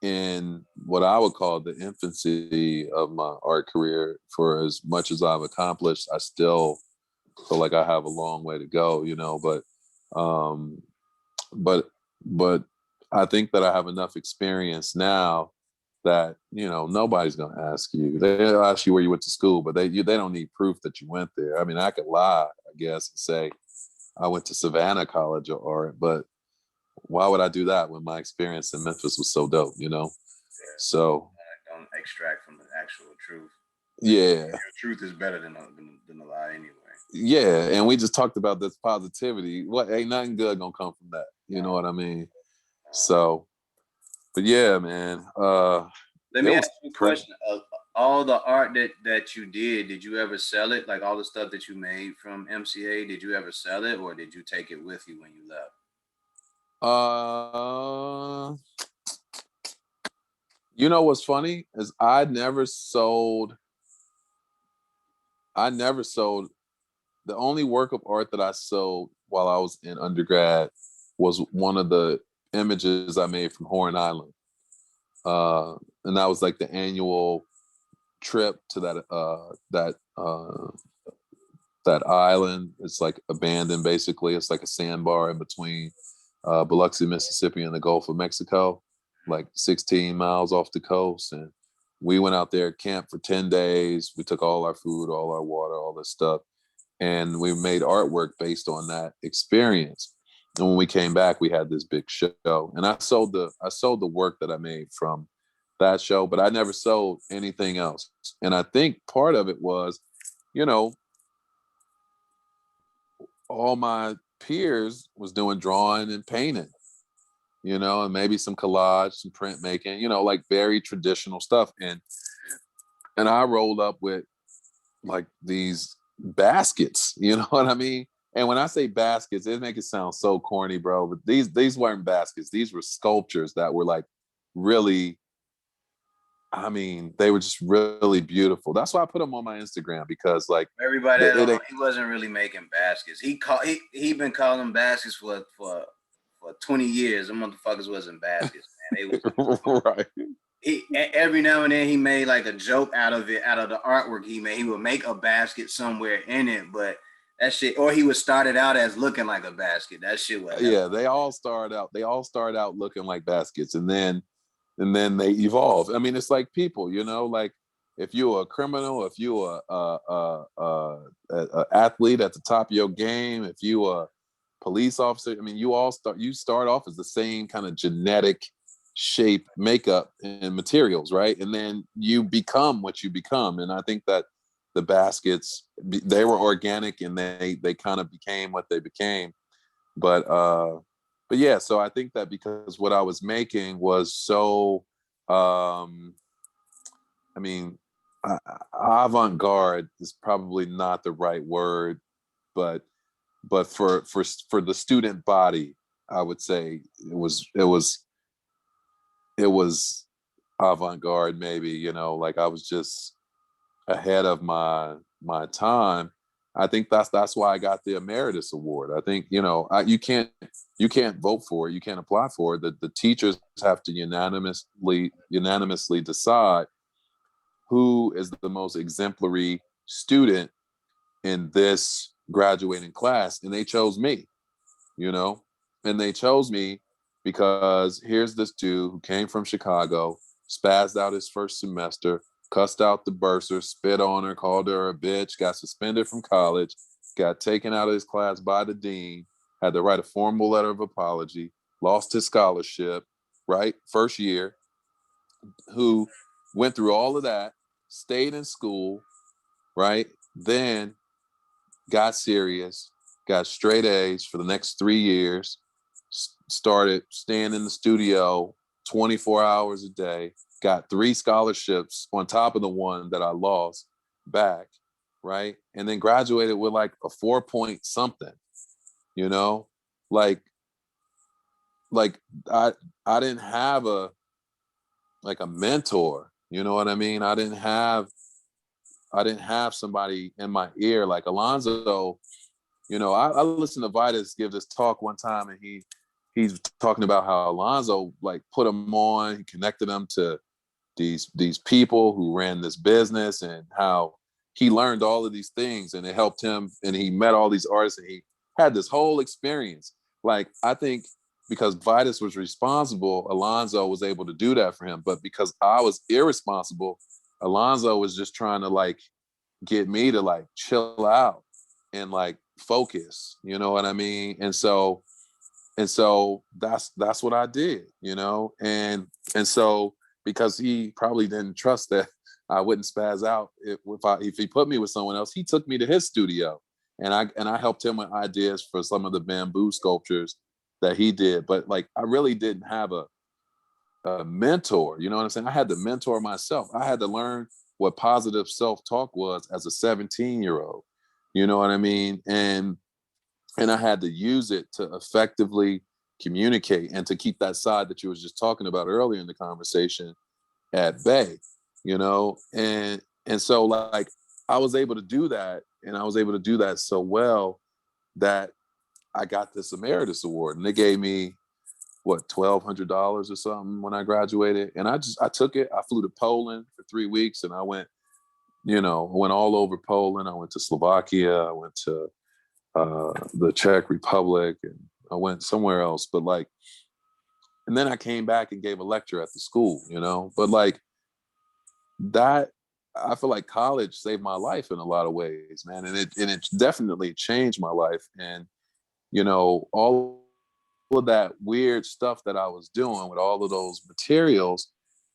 in what I would call the infancy of my art career. For as much as I've accomplished, I still feel like I have a long way to go, you know, um, but, but I think that I have enough experience now that, you know, nobody's going to ask you. They'll ask you where you went to school, but they don't need proof that you went there. I mean, I could lie, I guess, and say I went to Savannah College of Art, but why would I do that when my experience in Memphis was so dope, you know? Yeah. So don't extract from the actual truth. yeah, The truth is better than the lie anyway. yeah, and we just talked about this positivity. What ain't nothing good gonna come from that? You know what I mean? So, but yeah, man. Let me ask you a question. All the art that you did you ever sell it? Like all the stuff that you made from MCA, did you ever sell it, or did you take it with you when you left? You know what's funny is I never sold. The only work of art that I sold while I was in undergrad was one of the images I made from Horn Island. And that was like the annual trip to that island. It's like abandoned, basically. It's like a sandbar in between Biloxi, Mississippi, and the Gulf of Mexico, like 16 miles off the coast. And we went out there, camped for 10 days. We took all our food, all our water, all this stuff, and we made artwork based on that experience. And when we came back, we had this big show, and I sold the work that I made from that show, but I never sold anything else. And I think part of it was, you know, all my peers was doing drawing and painting, you know, and maybe some collage, some printmaking, you know, like very traditional stuff. And I rolled up with like these baskets, you know what I mean? And when I say baskets, it makes it sound so corny, bro. But these weren't baskets. These were sculptures that were like really, I mean, they were just really beautiful. That's why I put them on my Instagram, because like everybody, he wasn't really making baskets. He been calling them baskets for 20 years. Them motherfuckers wasn't baskets, man. They was right. He every now and then he made like a joke out of it, out of the artwork he made. He would make a basket somewhere in it, but that shit, or he would start it out as looking like a basket. That shit was they all start out looking like baskets, and then they evolve. I mean, it's like people, you know, like if you're a criminal, if you're a athlete at the top of your game, if you a police officer, I mean, you start off as the same kind of genetic shape, makeup, and materials, right? And then you become what you become. And I think that the baskets, they were organic, and they kind of became what they became. But yeah, so I think that because what I was making was so, I mean, avant-garde is probably not the right word, but for the student body, I would say it was avant-garde, maybe, you know, like I was just ahead of my time. I think that's why I got the Emeritus Award. I think, you know, you can't vote for it, you can't apply for it. The teachers have to unanimously decide who is the most exemplary student in this graduating class, and they chose me, you know, and they chose me because here's this dude who came from Chicago, spazzed out his first semester, cussed out the bursar, spit on her, called her a bitch, got suspended from college, got taken out of his class by the dean, had to write a formal letter of apology, lost his scholarship, right? First year, who went through all of that, stayed in school, right? Then got serious, got straight A's for the next 3 years, started staying in the studio 24 hours a day, got 3 scholarships on top of the one that I lost back, right? And then graduated with like a 4 point something, you know, like like I I didn't have a mentor, you know what I mean? I didn't have somebody in my ear like Alonzo. You know, I listened to Vitus give this talk one time, and he's talking about how Alonzo like put him on, he connected him to these people who ran this business, and how he learned all of these things, and it helped him, and he met all these artists, and he had this whole experience. Like, I think because Vitus was responsible, Alonzo was able to do that for him. But because I was irresponsible, Alonzo was just trying to like get me to like chill out and like focus, you know what I mean? And so that's what I did, you know? And so because he probably didn't trust that I wouldn't spaz out if he put me with someone else, he took me to his studio, and I helped him with ideas for some of the bamboo sculptures that he did. But like, I really didn't have a mentor, you know what I'm saying? I had to mentor myself. I had to learn what positive self-talk was as a 17-year-old, you know what I mean? And I had to use it to effectively communicate and to keep that side that you was just talking about earlier in the conversation at bay, you know? And so like, I was able to do that, and I was able to do that so well that I got this emeritus award, and they gave me what, $1,200 or something when I graduated. And I took it. I flew to Poland for 3 weeks, and I went, I went all over Poland. I went to Slovakia. I went to the Czech Republic, and I went somewhere else. But like, and then I came back and gave a lecture at the school, but like that, I feel like college saved my life in a lot of ways, man. And it definitely changed my life. And, all of that weird stuff that I was doing with all of those materials,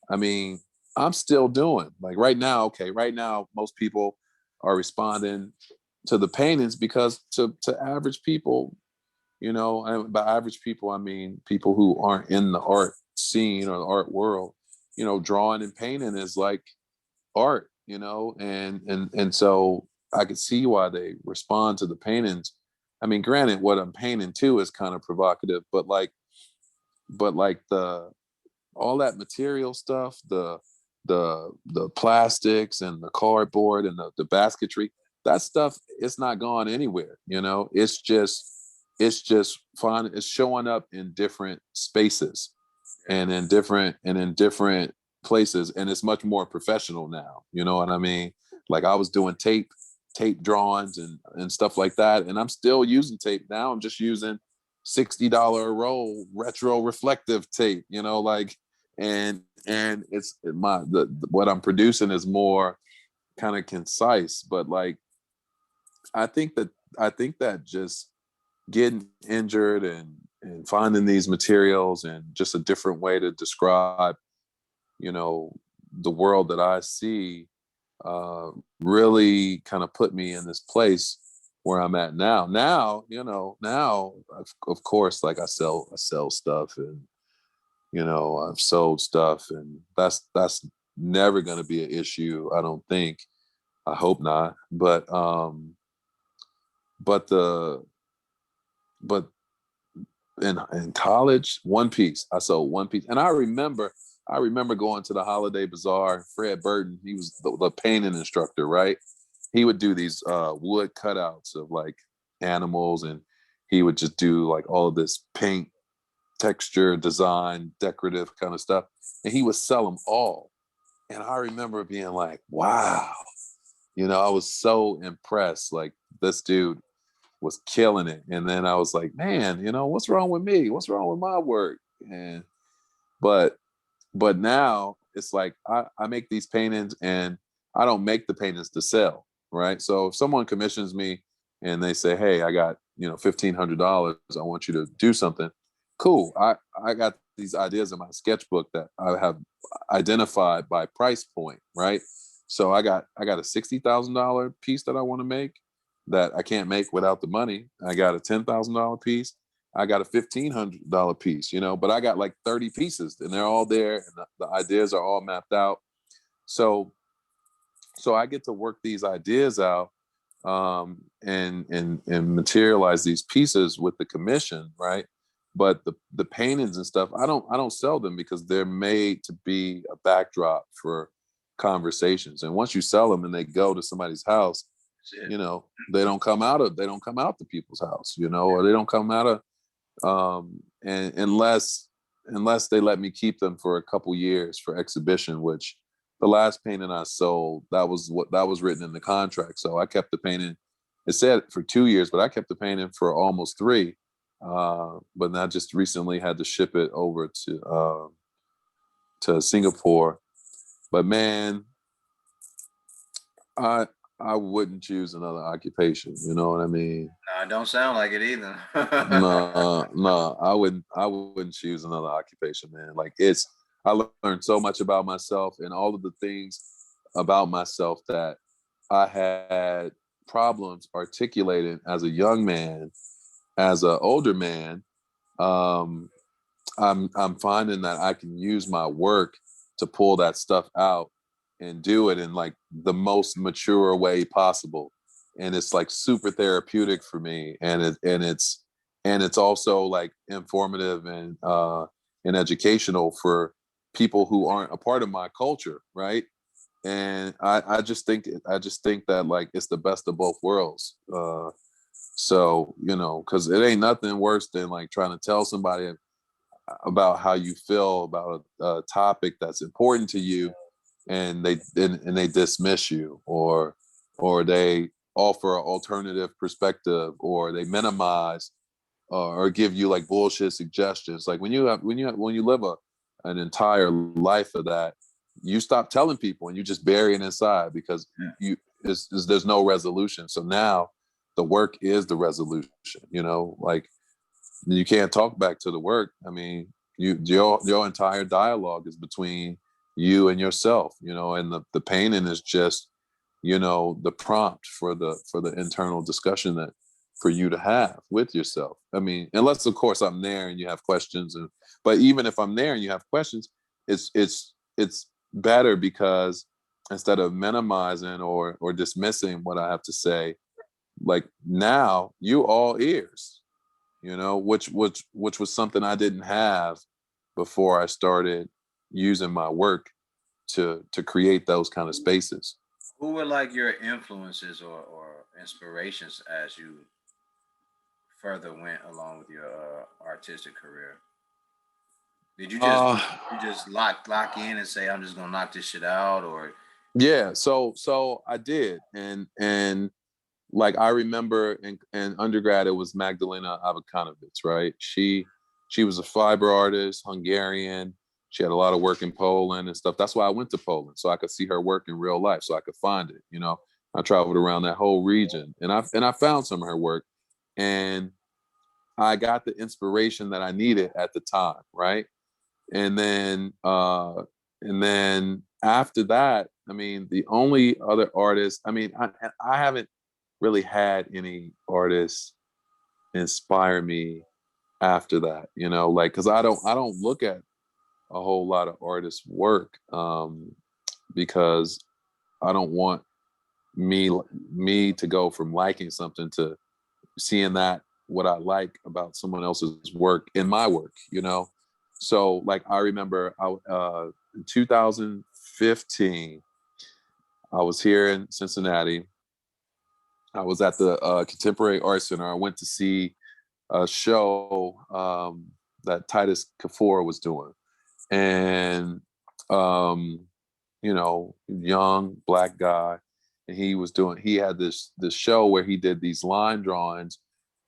I mean, I'm still doing. Like right now, most people are responding to the paintings because to average people, and by average people, I mean people who aren't in the art scene or the art world, drawing and painting is like art, and so I could see why they respond to the paintings. I mean, granted, what I'm painting too is kind of provocative, but like the all that material stuff, the plastics and the cardboard and the basketry, that stuff, it's not gone anywhere. It's just fun. It's showing up in different spaces and in different places, and it's much more professional now. You know what I mean? Like, I was doing tape drawings and stuff like that, and I'm still using tape now. I'm just using $60 a roll retro reflective tape, like, and it's what I'm producing is more kind of concise. But like, I think that just getting injured and finding these materials and just a different way to describe, the world that I see, really kind of put me in this place where I'm at now. Now, of course, like I sell stuff, and I've sold stuff, and that's never going to be an issue, I don't think. I hope not. But in college, one piece. I sold one piece, and I remember going to the Holiday Bazaar. Fred Burton, he was the painting instructor, right? He would do these wood cutouts of like animals, and he would just do like all of this paint, texture, design, decorative kind of stuff, and he would sell them all. And I remember being like, wow, I was so impressed. Like, this dude was killing it. And then I was like, man, what's wrong with me? What's wrong with my work? And but now it's like, I make these paintings, and I don't make the paintings to sell, right? So if someone commissions me and they say, hey, I got $1,500, I want you to do something, cool. I got these ideas in my sketchbook that I have identified by price point, right? So I got a $60,000 piece that I want to make, that I can't make without the money. I got a $10,000 piece, I got a $1,500 piece, but I got like 30 pieces and they're all there and the ideas are all mapped out. So I get to work these ideas out and materialize these pieces with the commission, right? But the paintings and stuff, I don't sell them because they're made to be a backdrop for conversations. And once you sell them and they go to somebody's house, they don't come out to people's house, or they don't come out of and unless they let me keep them for a couple years for exhibition, which the last painting I sold, that was written in the contract. So I kept the painting. It said for 2 years, but I kept the painting for almost 3. But I just recently had to ship it over to Singapore. But man, I wouldn't choose another occupation. You know what I mean? No, it don't sound like it either. No, I wouldn't choose another occupation, man. Like I learned so much about myself and all of the things about myself that I had problems articulating as a young man, as an older man. I'm finding that I can use my work to pull that stuff out and do it in like the most mature way possible. And it's like super therapeutic for me. And it's also like informative and educational for people who aren't a part of my culture, right? And I just think that like it's the best of both worlds. So, because it ain't nothing worse than like trying to tell somebody about how you feel about a topic that's important to you, and they dismiss you, or they offer an alternative perspective, or they minimize or give you like bullshit suggestions. Like when you live an entire life of that, you stop telling people and you just bury it inside because there's no resolution. So now the work is the resolution. Like you can't talk back to the work. I mean, your entire dialogue is between you and yourself, and the painting is just, the prompt for the internal discussion that for you to have with yourself. I mean, unless of course I'm there and you have questions, but even if I'm there and you have questions, it's better because instead of minimizing or dismissing what I have to say, like now you all ears, which was something I didn't have before I started using my work to create those kind of spaces. Who were like your influences or inspirations as you further went along with your artistic career? Did you just lock in and say I'm just gonna knock this shit out, or? Yeah, so I did, and like I remember in undergrad it was Magdalena Abakanowicz, right? She was a fiber artist, Hungarian. She had a lot of work in Poland and stuff. That's why I went to Poland, so I could see her work in real life, so I could find it. I traveled around that whole region, and I found some of her work, and I got the inspiration that I needed at the time, right? And then after that, I mean, the only other artist, I mean, I haven't really had any artists inspire me after that, like, because I don't look at a whole lot of artists' work because I don't want me to go from liking something to seeing that what I like about someone else's work in my work, So like I remember in 2015, I was here in Cincinnati. I was at the Contemporary Art Center. I went to see a show that Titus Kafour was doing. And, young Black guy. And he had this show where he did these line drawings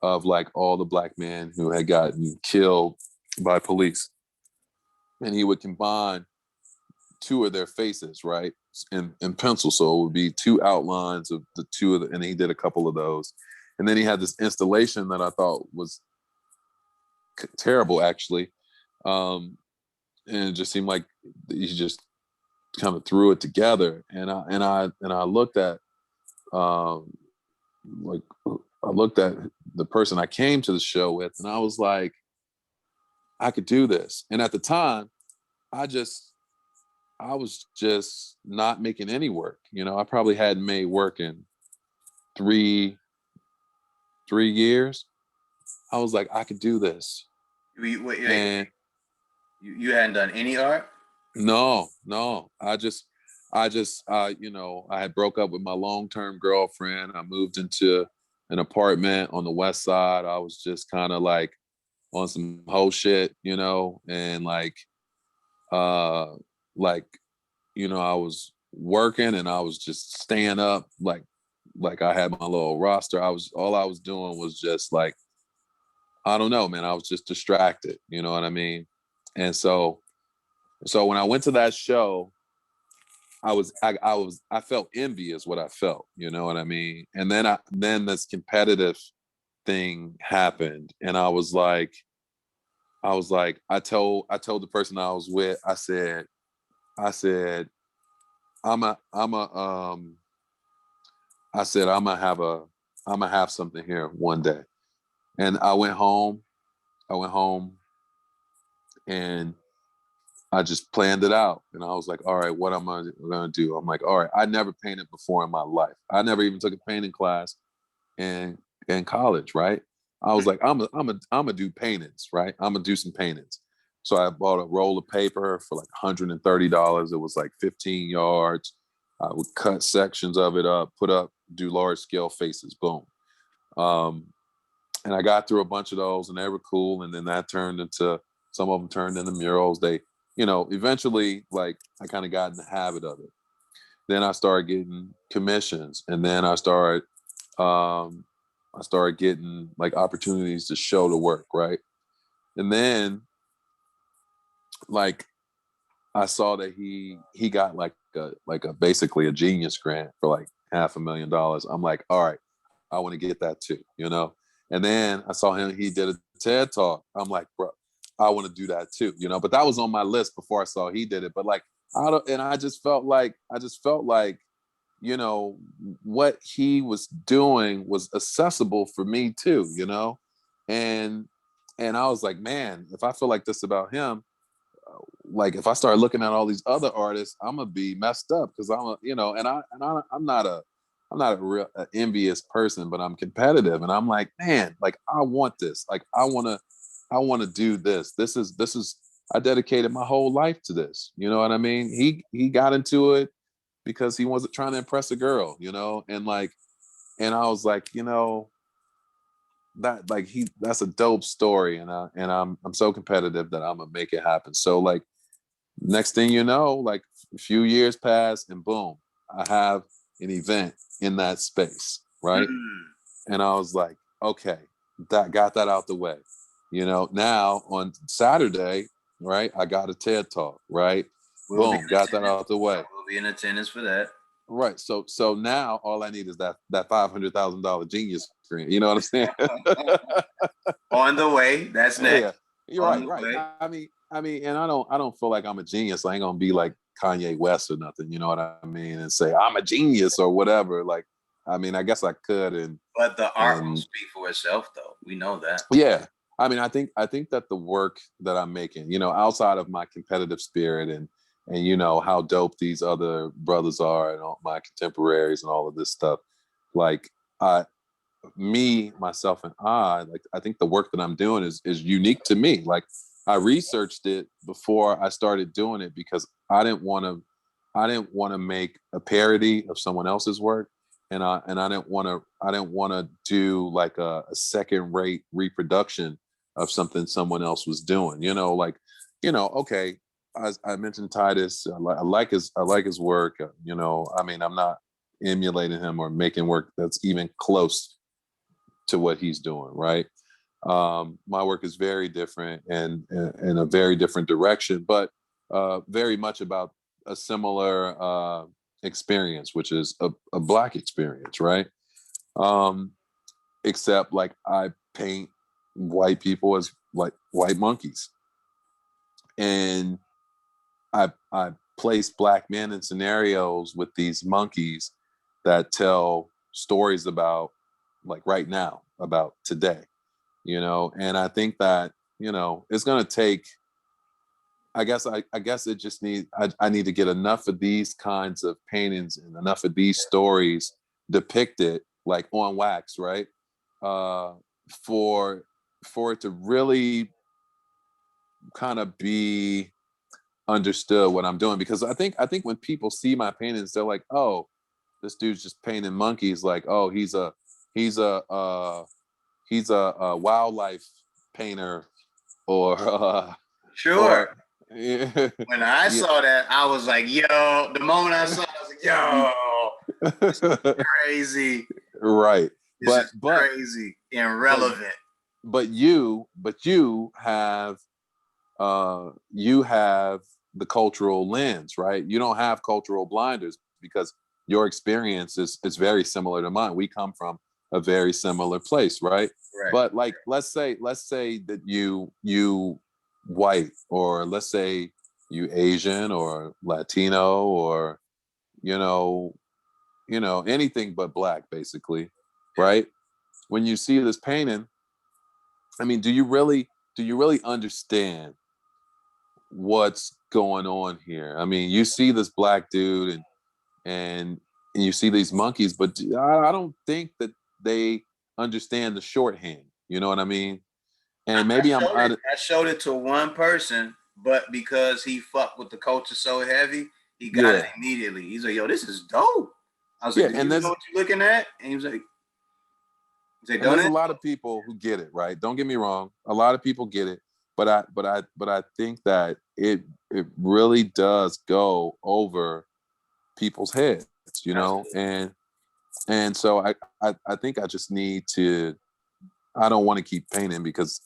of like all the Black men who had gotten killed by police. And he would combine 2 of their faces, right, in pencil. So it would be 2 outlines of the 2 of the, and he did a couple of those. And then he had this installation that I thought was terrible, actually. And it just seemed like he just kind of threw it together. And I looked at like I looked at the person I came to the show with, and I was like, I could do this. And at the time, I was just not making any work. You know, I probably hadn't made work in three years. I was like, I could do this. Wait. You hadn't done any art? No. You know, I had broke up with my long-term girlfriend. I moved into an apartment on the west side. I was just kind of like on some whole shit, you know, and uh, like, you know, I was working and I was just staying up, like I had my little roster. All I was doing was just like, I don't know, man. I was just distracted, you know what I mean? And so when I went to that show, I felt envy is what I felt, you know what I mean? And then this competitive thing happened, and I told the person I was with, I said, I said, I'm gonna have something here one day. And I went home and I just planned it out. And I was like, all right, what am I gonna do? I'm like, all right, I never painted before in my life. I never even took a painting class in college, right? I was like, I'm gonna do paintings, right? I'm gonna do some paintings. So I bought a roll of paper for like $130. It was like 15 yards. I would cut sections of it up, do large scale faces, boom. Um, and I got through a bunch of those, and they were cool. And then that turned into some of them turned into murals. They, you know, eventually, like I kind of got in the habit of it. Then I started getting commissions, and then I started getting like opportunities to show the work, right? And then like I saw that he got like a basically a genius grant for like $500,000. I'm like, all right, I want to get that too, you know? And then I saw he did a TED talk. I'm like, bro, I want to do that too, you know? But that was on my list before I saw he did it. But like, I just felt like, you know, what he was doing was accessible for me too, you know? And I was like, man, if I feel like this about him, like if I start looking at all these other artists, I'm gonna be messed up because you know, I'm not a real envious person, but I'm competitive, and I'm like, man, like I want this, like I want to do this. This is I dedicated my whole life to this. You know what I mean? He got into it because he wasn't trying to impress a girl, you know, and I was like, you know, that's a dope story, and I'm so competitive that I'm gonna make it happen. So like next thing you know, like a few years pass and boom, I have an event in that space, right? And I was like, okay, that got that out the way. You know, now on Saturday, right, I got a TED talk, right? Boom, got that out the way. We'll be in attendance for that. Right. So now all I need is that $500,000 genius grant. You know what I'm saying? On the way. That's next. Yeah, you're right. I mean, and I don't feel like I'm a genius. I ain't gonna be like Kanye West or nothing. You know what I mean? And say I'm a genius or whatever. Like, I mean, I guess I could. But the art will speak for itself, though. We know that. Yeah. I mean, I think that the work that I'm making, you know, outside of my competitive spirit and you know how dope these other brothers are and all my contemporaries and all of this stuff, like myself and like I think the work that I'm doing is unique to me. Like I researched it before I started doing it because I didn't want to make a parody of someone else's work, and I didn't want to do like a second rate reproduction of something someone else was doing. You know, like, you know, okay, I mentioned Titus. I like his work. You know, I mean, I'm not emulating him or making work that's even close to what he's doing, right? My work is very different and in a very different direction, but very much about a similar experience, which is a Black experience, right? Except like I paint white people as like white monkeys, and I place Black men in scenarios with these monkeys that tell stories about like right now, about today, and I think that, it's going to take, I guess it just I need to get enough of these kinds of paintings and enough of these stories depicted like on wax, right? Uh, for it to really kind of be understood what I'm doing, because I think when people see my paintings, they're like, oh, this dude's just painting monkeys. Like, oh, he's a wildlife painter, or Sure. or yeah, When I saw that, I was like, yo, the moment I saw it, I was like, yo, this is crazy. right. This But is crazy and relevant. but you have the cultural lens, right? You don't have cultural blinders, because your experience is very similar to mine. We come from a very similar place, right? Right. But like, let's say that you white, or let's say you Asian or Latino, or you know anything but black, basically, right? When you see this painting, I mean, do you really understand what's going on here? I mean, you see this black dude, and you see these monkeys, but I don't think that they understand the shorthand. You know what I mean? And maybe I showed it to one person, but because he fucked with the culture so heavy, he got it immediately. He's like, yo, this is dope. I was like, do you know what you're looking at? And he was like, there's a lot of people who get it, right? Don't get me wrong. A lot of people get it, but I think that it really does go over people's heads, and so I think I just need to. I don't want to keep painting, because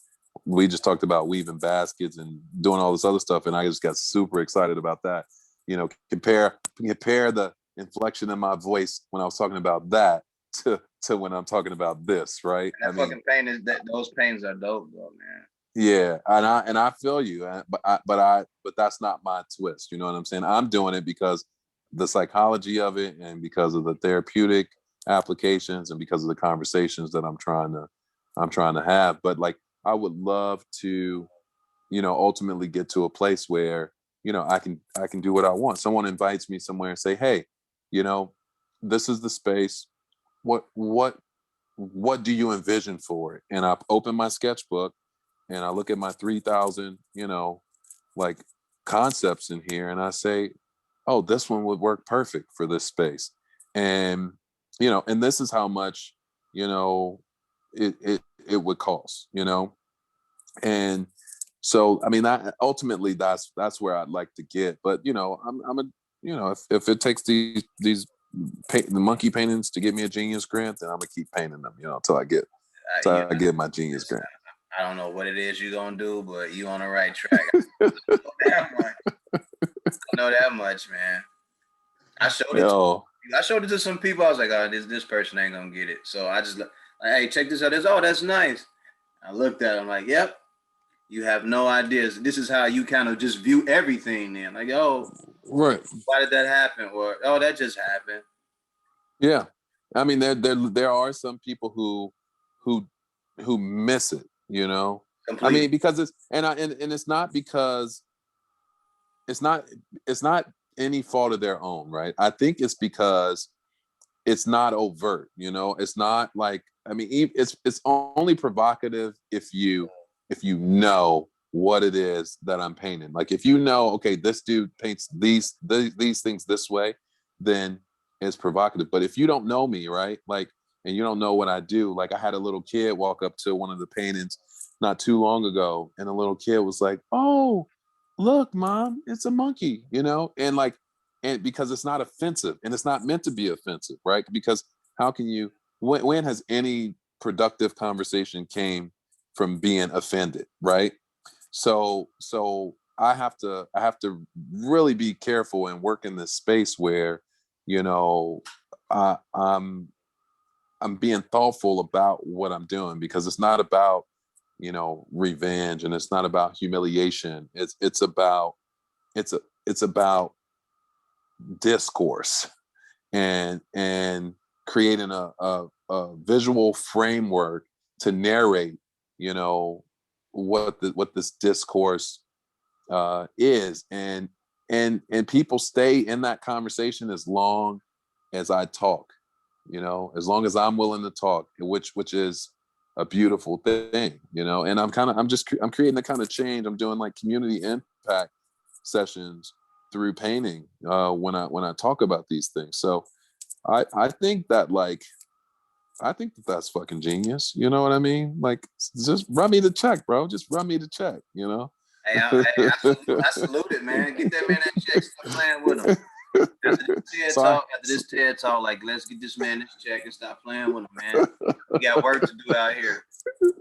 we just talked about weaving baskets and doing all this other stuff, and I just got super excited about that. Compare the inflection in my voice when I was talking about that to when I'm talking about this, right? And that fucking paint is that those paintings are dope, though, man. Yeah, and I feel you, but that's not my twist. You know what I'm saying? I'm doing it because the psychology of it, and because of the therapeutic applications, and because of the conversations that I'm trying to have. But like, I would love to, ultimately get to a place where, I can do what I want. Someone invites me somewhere and say, hey, this is the space. What do you envision for it? And I open my sketchbook, and I look at my 3,000, like, concepts in here, and I say, oh, this one would work perfect for this space. And, and this is how much, it would cost, And so, I mean, ultimately that's where I'd like to get. But, I'm a, if it takes the monkey paintings to get me a genius grant, then I'm gonna keep painting them, until I get my genius grant. I don't know what it is you're gonna do, but you on the right track. I know that much, man. I showed it to some people. I was like, oh, this person ain't gonna get it. So I just like, hey, check this out. Oh, that's nice. I looked at him like, yep. You have no idea. This is how you kind of just view everything then. Like, oh, right. Why did that happen? Or, oh, that just happened. Yeah. I mean, there are some people who miss it, Completely. I mean, because it's, and it's not because it's not any fault of their own, right? I think it's because it's not overt, it's not like, I mean, it's only provocative if you know what it is that I'm painting. Like, if okay, this dude paints these things this way, then it's provocative. But if you don't know me, right, like, and you don't know what I do, like, I had a little kid walk up to one of the paintings not too long ago, and a little kid was like, oh, look, mom, it's a monkey, and like, and because it's not offensive, and it's not meant to be offensive, right? Because how can you, when has any productive conversation came from being offended, right? So I have to really be careful and work in this space where, I'm being thoughtful about what I'm doing, because it's not about, revenge, and it's not about humiliation. It's about discourse, and creating a visual framework to narrate, you know, what this discourse is, and people stay in that conversation as long as I talk, you know, as long as I'm willing to talk, which is a beautiful thing, you know. And I'm creating the kind of change. I'm doing like community impact sessions through painting when I talk about these things. So I think that like I think that that's fucking genius. You know what I mean? Like, just run me the check, bro. Just run me the check. You know. Hey, I salute it, man. Get that man that check. Stop playing with him. After this TED talk, like, let's get this man this check and stop playing with him, man. We got work to do out here.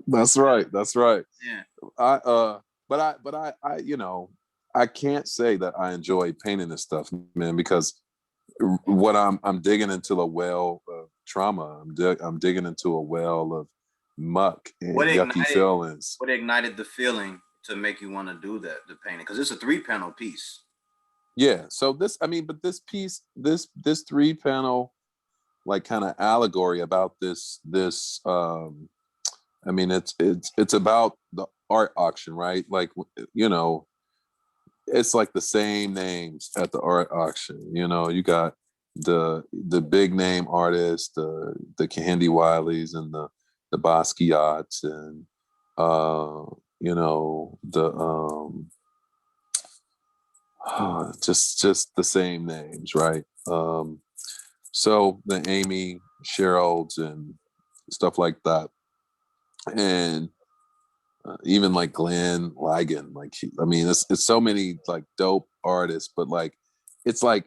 That's right. That's right. Yeah. But I, you know, I can't say that I enjoy painting this stuff, man, because what I'm digging into a well of trauma. I'm digging into a well of muck and yucky feelings. What ignited the feeling to make you want to do that, the painting? Because it's a 3-panel piece. Yeah. So this, I mean, but this piece, this 3-panel, like kind of allegory about this. I mean, it's about the art auction, right? Like, you know, it's like the same names at the art auction. You know, you got the big name artists, the Candy Wileys and the Basquiats, and you know, the just the same names, right? So the Amy Sherolds and stuff like that, and even like Glenn Ligon, like I mean, it's so many like dope artists, but like it's like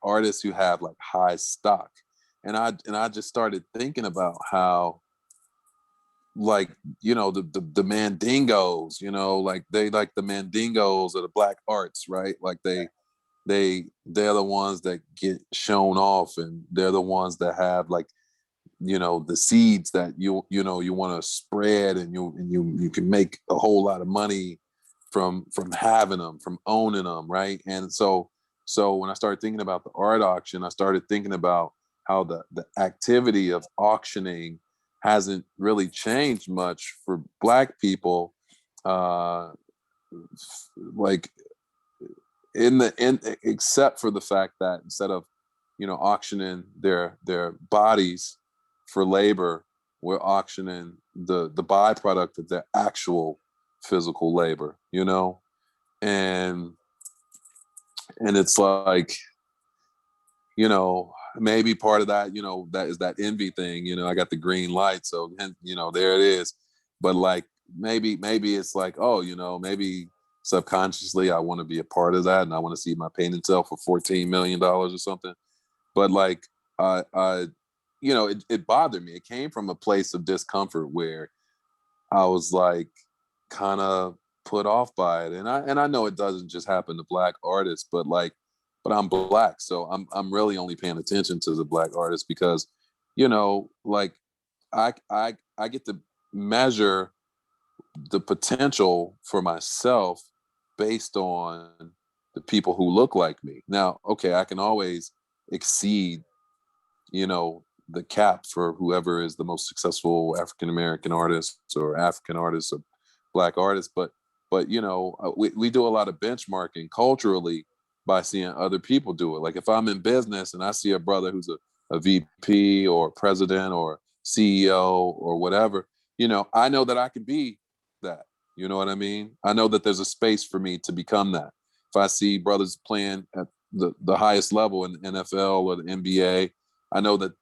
artists who have like high stock, and I just started thinking about how, like, you know, the Mandingos, you know, like they like the Mandingos of the black arts, right? Like they're the ones that get shown off, and they're the ones that have, like, you know, the seeds that you know you want to spread, and you can make a whole lot of money from having them, from owning them, right? And so when I started thinking about the art auction, I started thinking about how the activity of auctioning hasn't really changed much for Black people, like in except for the fact that instead of, you know, auctioning their bodies for labor, we're auctioning the byproduct of their actual physical labor, you know. And it's like, you know, maybe part of that, you know, that is that envy thing, you know. I got the green light, so, you know, there it is. But like maybe it's like, oh, you know, maybe subconsciously I want to be a part of that, and I want to see my painting sell for $14 million or something. But like I you know, it bothered me. It came from a place of discomfort where I was like kind of put off by it. And I know it doesn't just happen to Black artists, but I'm Black, so I'm really only paying attention to the Black artists because, you know, like I get to measure the potential for myself based on the people who look like me. Now, okay, I can always exceed, you know, the cap for whoever is the most successful African American artist or African artist or Black artist, but you know, we do a lot of benchmarking culturally by seeing other people do it. Like if I'm in business and I see a brother who's a VP or president or CEO or whatever, you know, I know that I can be that. You know what I mean? I know that there's a space for me to become that. If I see brothers playing at the highest level in the NFL or the NBA, I know that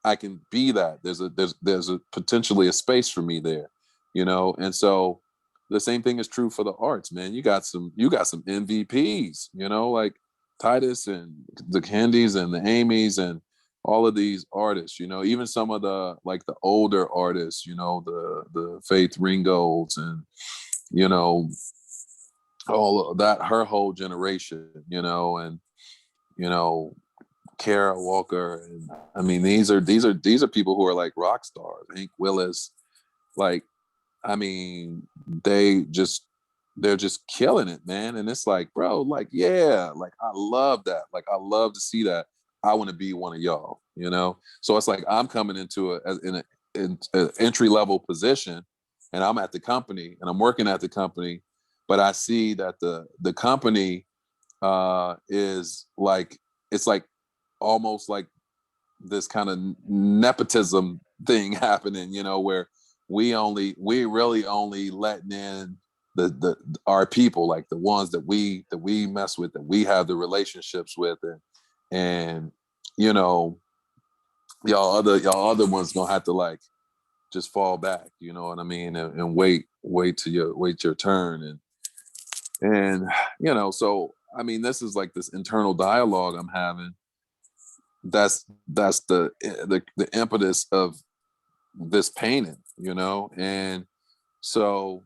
I can be that. There's a potentially a space for me there, you know. And so the same thing is true for the arts, man. You got some MVPs, you know, like Titus and the Candies and the Amy's and all of these artists, you know, even some of the like the older artists, you know, the Faith Ringolds and, you know, all of that, her whole generation, you know, and, you know, Kara Walker, and I mean these are people who are like rock stars. Hank Willis, like, I mean, they're just killing it, man. And it's like, bro, like, yeah, like I love that. Like I love to see that. I want to be one of y'all, So it's like I'm coming into an entry level position, and I'm at the company and I'm working at the company, but I see that the company is like, it's like almost like this kind of nepotism thing happening, where we really only letting in the our people, like the ones that we mess with, that we have the relationships with, and y'all other ones gonna have to like just fall back, you know what I mean, and wait your turn, and so I mean, this is like this internal dialogue I'm having. That's the impetus of this painting, and so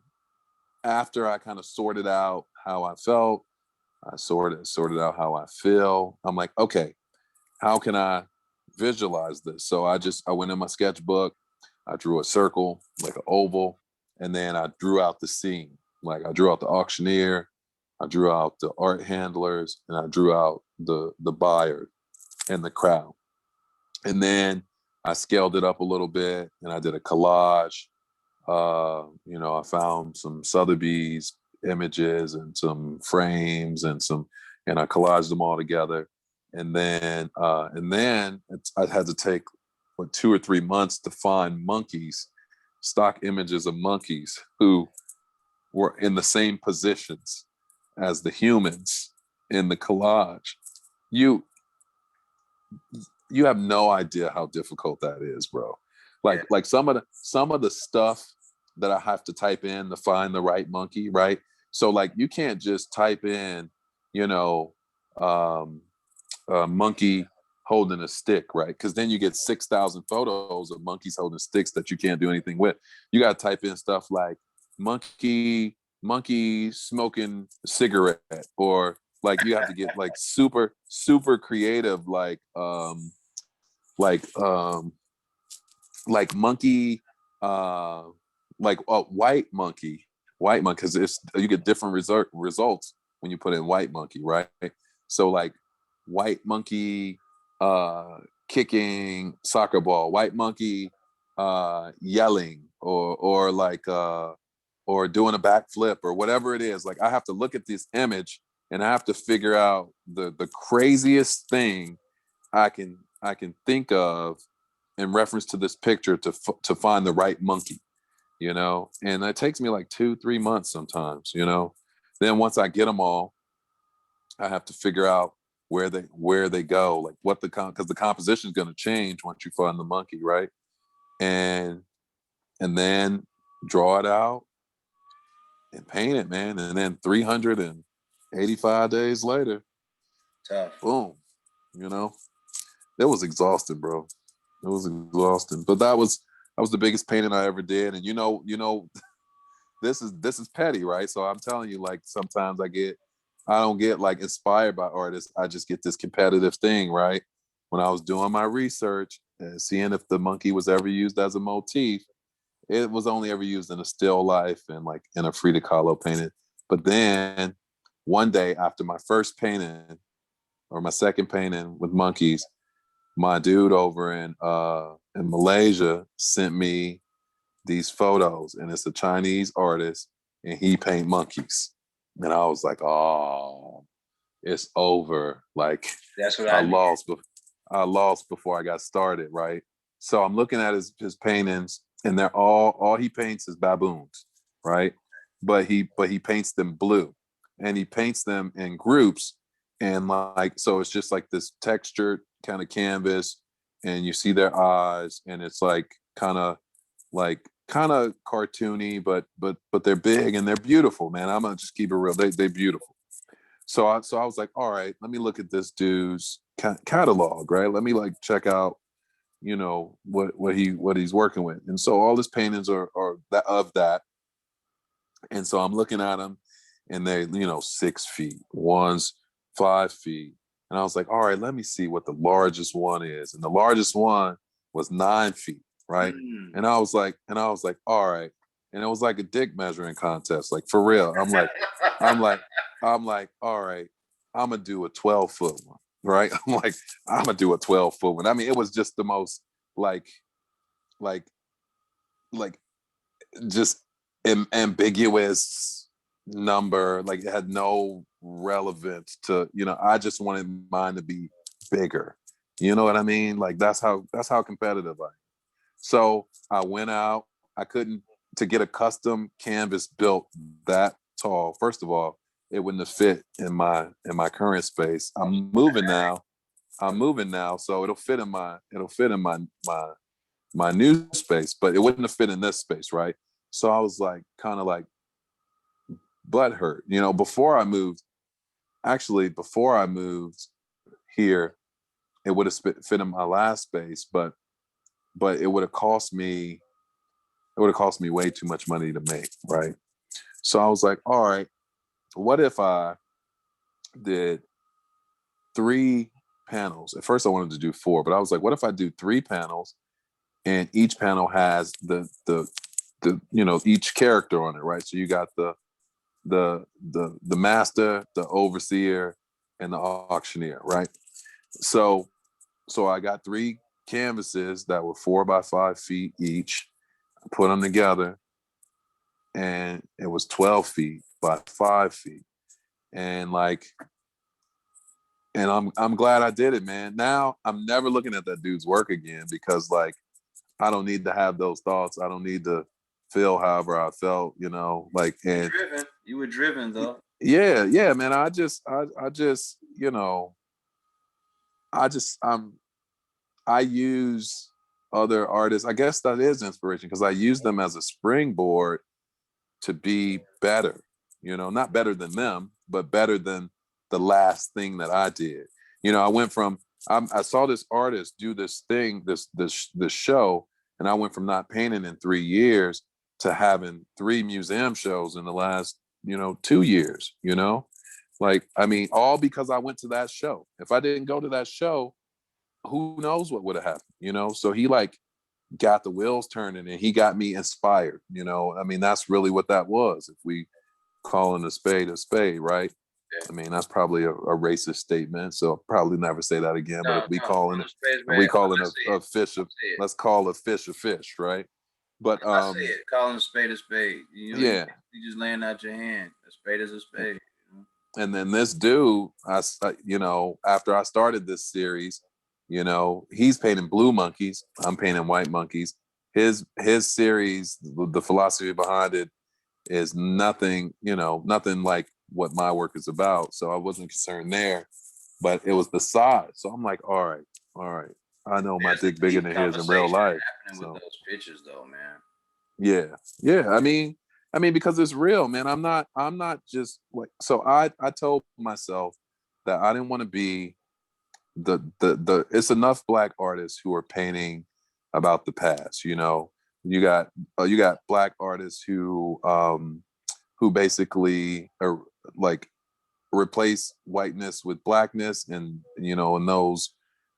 after I kind of sorted out how I felt, I sorted out how I feel. I'm like, okay, how can I visualize this? So I went in my sketchbook, I drew a circle, like an oval, and then I drew out the scene. Like I drew out the auctioneer, I drew out the art handlers, and I drew out the buyer and the crowd. And then I scaled it up a little bit and I did a collage. I found some Sotheby's images and some frames and I collaged them all together. And then I had to take 2 or 3 months to find monkeys, stock images of monkeys who were in the same positions as the humans in the collage. You have no idea how difficult that is, bro. Like some of the stuff that I have to type in to find the right monkey, right? So like you can't just type in, a monkey holding a stick, right? Because then you get 6,000 photos of monkeys holding sticks that you can't do anything with. You got to type in stuff like monkey smoking cigarette, or like you have to get like super creative, like monkey, like white monkey, because you get different results when you put in white monkey, right? So like white monkey kicking soccer ball, white monkey yelling, or like or doing a backflip, or whatever it is. Like I have to look at this image and I have to figure out the craziest thing I can think of in reference to this picture to find the right monkey, and it takes me like 2-3 months sometimes, then once I get them all, I have to figure out where they go, like what because the composition is going to change once you find the monkey, right? And then draw it out and paint it, man. And then 385 days later, tough. Boom, it was exhausting, bro. It was exhausting, but that was the biggest painting I ever did. And this is petty, right? So I'm telling you, like sometimes I don't get like inspired by artists. I just get this competitive thing, right? When I was doing my research and seeing if the monkey was ever used as a motif, it was only ever used in a still life and like in a Frida Kahlo painting. But then one day after my first painting or my second painting with monkeys, my dude over in Malaysia sent me these photos, and it's a Chinese artist, and he paint monkeys. And I was like, oh, it's over. Like that's what I lost. I lost before I got started, right? So I'm looking at his paintings, and they're all he paints is baboons, right? But he paints them blue, and he paints them in groups, and like so it's just like this textured kind of canvas, and you see their eyes, and it's like kind of cartoony, but they're big and they're beautiful, man. I'm gonna just keep it real. They're beautiful. So I was like, all right, let me look at this dude's catalog, right? Let me like check out, what he's working with. And so all his paintings are that. And so I'm looking at them, and they 6 feet, one's 5 feet, and I was like, all right, let me see what the largest one is. And the largest one was 9 feet, right? And I was like, all right. And it was like a dick measuring contest, like for real. I'm like, all right, I'm gonna do a 12-foot one. right? I'm like, I'm gonna do a 12-foot one. I mean, it was just the most like like like just ambiguous number. Like it had no relevance to, I just wanted mine to be bigger. You know what I mean? Like that's how competitive I am. So I went out. I couldn't to get a custom canvas built that tall. First of all, it wouldn't have fit in my current space. I'm moving now, so it'll fit in my new space, but it wouldn't have fit in this space, right? So I was like, kind of like butt hurt, before I moved. Actually, before I moved here, it would have fit in my last space, but it would have cost me. It would have cost me way too much money to make, right? So I was like, all right, what if I did 3 panels? At first, I wanted to do 4, but I was like, what if I do 3 panels, and each panel has the each character on it, right? So you got the master, the overseer, and the auctioneer, right? So I got 3 canvases that were 4 by 5 feet each. I put them together, and it was 12 feet by 5 feet, and I'm glad I did it, man. Now I'm never looking at that dude's work again, because like I don't need to have those thoughts. I don't need to feel however I felt, like, and you were driven though. Yeah, man. I use other artists. I guess that is inspiration, because I use them as a springboard to be better, not better than them, but better than the last thing that I did. I went from, I saw this artist do this thing, this show, and I went from not painting in 3 years to having 3 museum shows in the last, 2 years, like, I mean, all because I went to that show. If I didn't go to that show, who knows what would have happened, So he like got the wheels turning, and he got me inspired, I mean, that's really what that was. If we calling a spade, right? Yeah. I mean, that's probably a racist statement, so I'll probably never say that again. But if we calling a fish, let's call a fish, right? But I say it, calling a spade. Yeah, you just laying out your hand. A spade is a spade. And then this dude, after I started this series, he's painting blue monkeys. I'm painting white monkeys. His series, the philosophy behind it is nothing like what my work is about. So I wasn't concerned there, but it was the size. So I'm like, all right. I know my dick bigger than his in real life. So. With those pictures though, man. Yeah. I mean, because it's real, man. I'm not just like, so I told myself that I didn't want to be the it's enough Black artists who are painting about the past. You got Black artists who basically are like replace whiteness with Blackness, and in those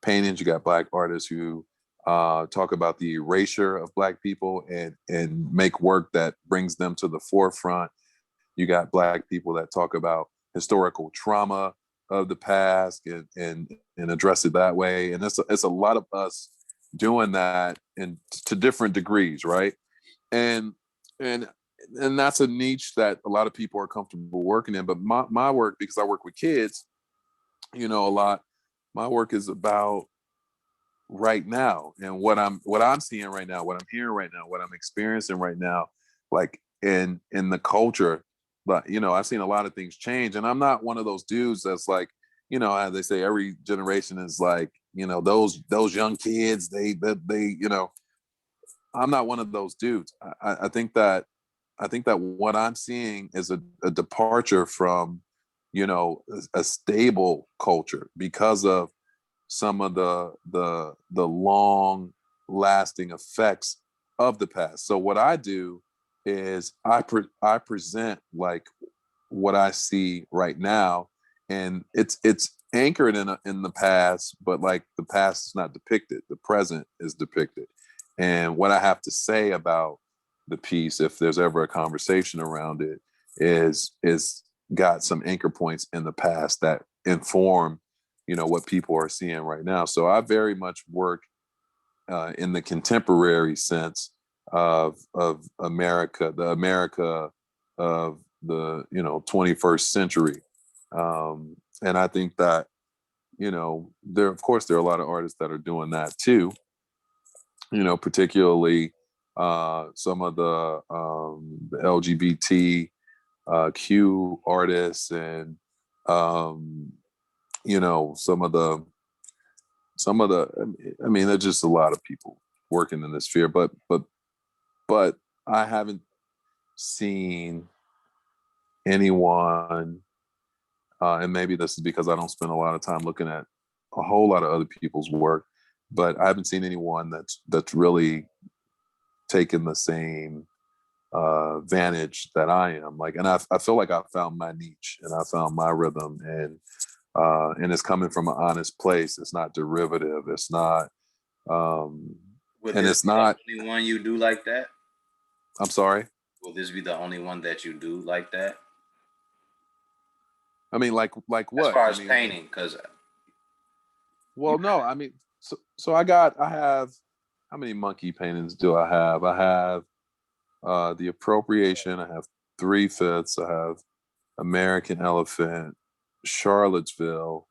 paintings you got Black artists who talk about the erasure of Black people and make work that brings them to the forefront. You got Black people that talk about historical trauma of the past and address it that way. And it's a lot of us doing that to different degrees, right? And that's a niche that a lot of people are comfortable working in. But my work, because I work with kids, a lot, my work is about right now, and what I'm seeing right now, what I'm hearing right now, what I'm experiencing right now, like in the culture. But I've seen a lot of things change, and I'm not one of those dudes that's like, as they say, every generation is like, those young kids, they I'm not one of those dudes. I think that what I'm seeing is a departure from, a stable culture, because of some of the long lasting effects of the past. So what I do is I present like what I see right now, and it's anchored in the past, but like the past is not depicted. The present is depicted, and what I have to say about the piece, if there's ever a conversation around it, is got some anchor points in the past that inform what people are seeing right now. So I very much work in the contemporary sense of America, the America of the 21st century. And I think that there are a lot of artists that are doing that too. Particularly some of the LGBT Q artists, and some of the I mean, there's just a lot of people working in this sphere, but I haven't seen anyone, and maybe this is because I don't spend a lot of time looking at a whole lot of other people's work, but I haven't seen anyone that's really taken the same vantage that I am. Like, and I feel like I found my niche and I found my rhythm, and it's coming from an honest place. It's not derivative. It's not, and it's not. The only one you do like that? I'm sorry. Will this be the only one that you do like that? I mean, like what? As far as painting, because. Well, no. I mean, so I have. How many monkey paintings do I have? I have the Appropriation. I have 3/5. I have American Elephant, Charlottesville,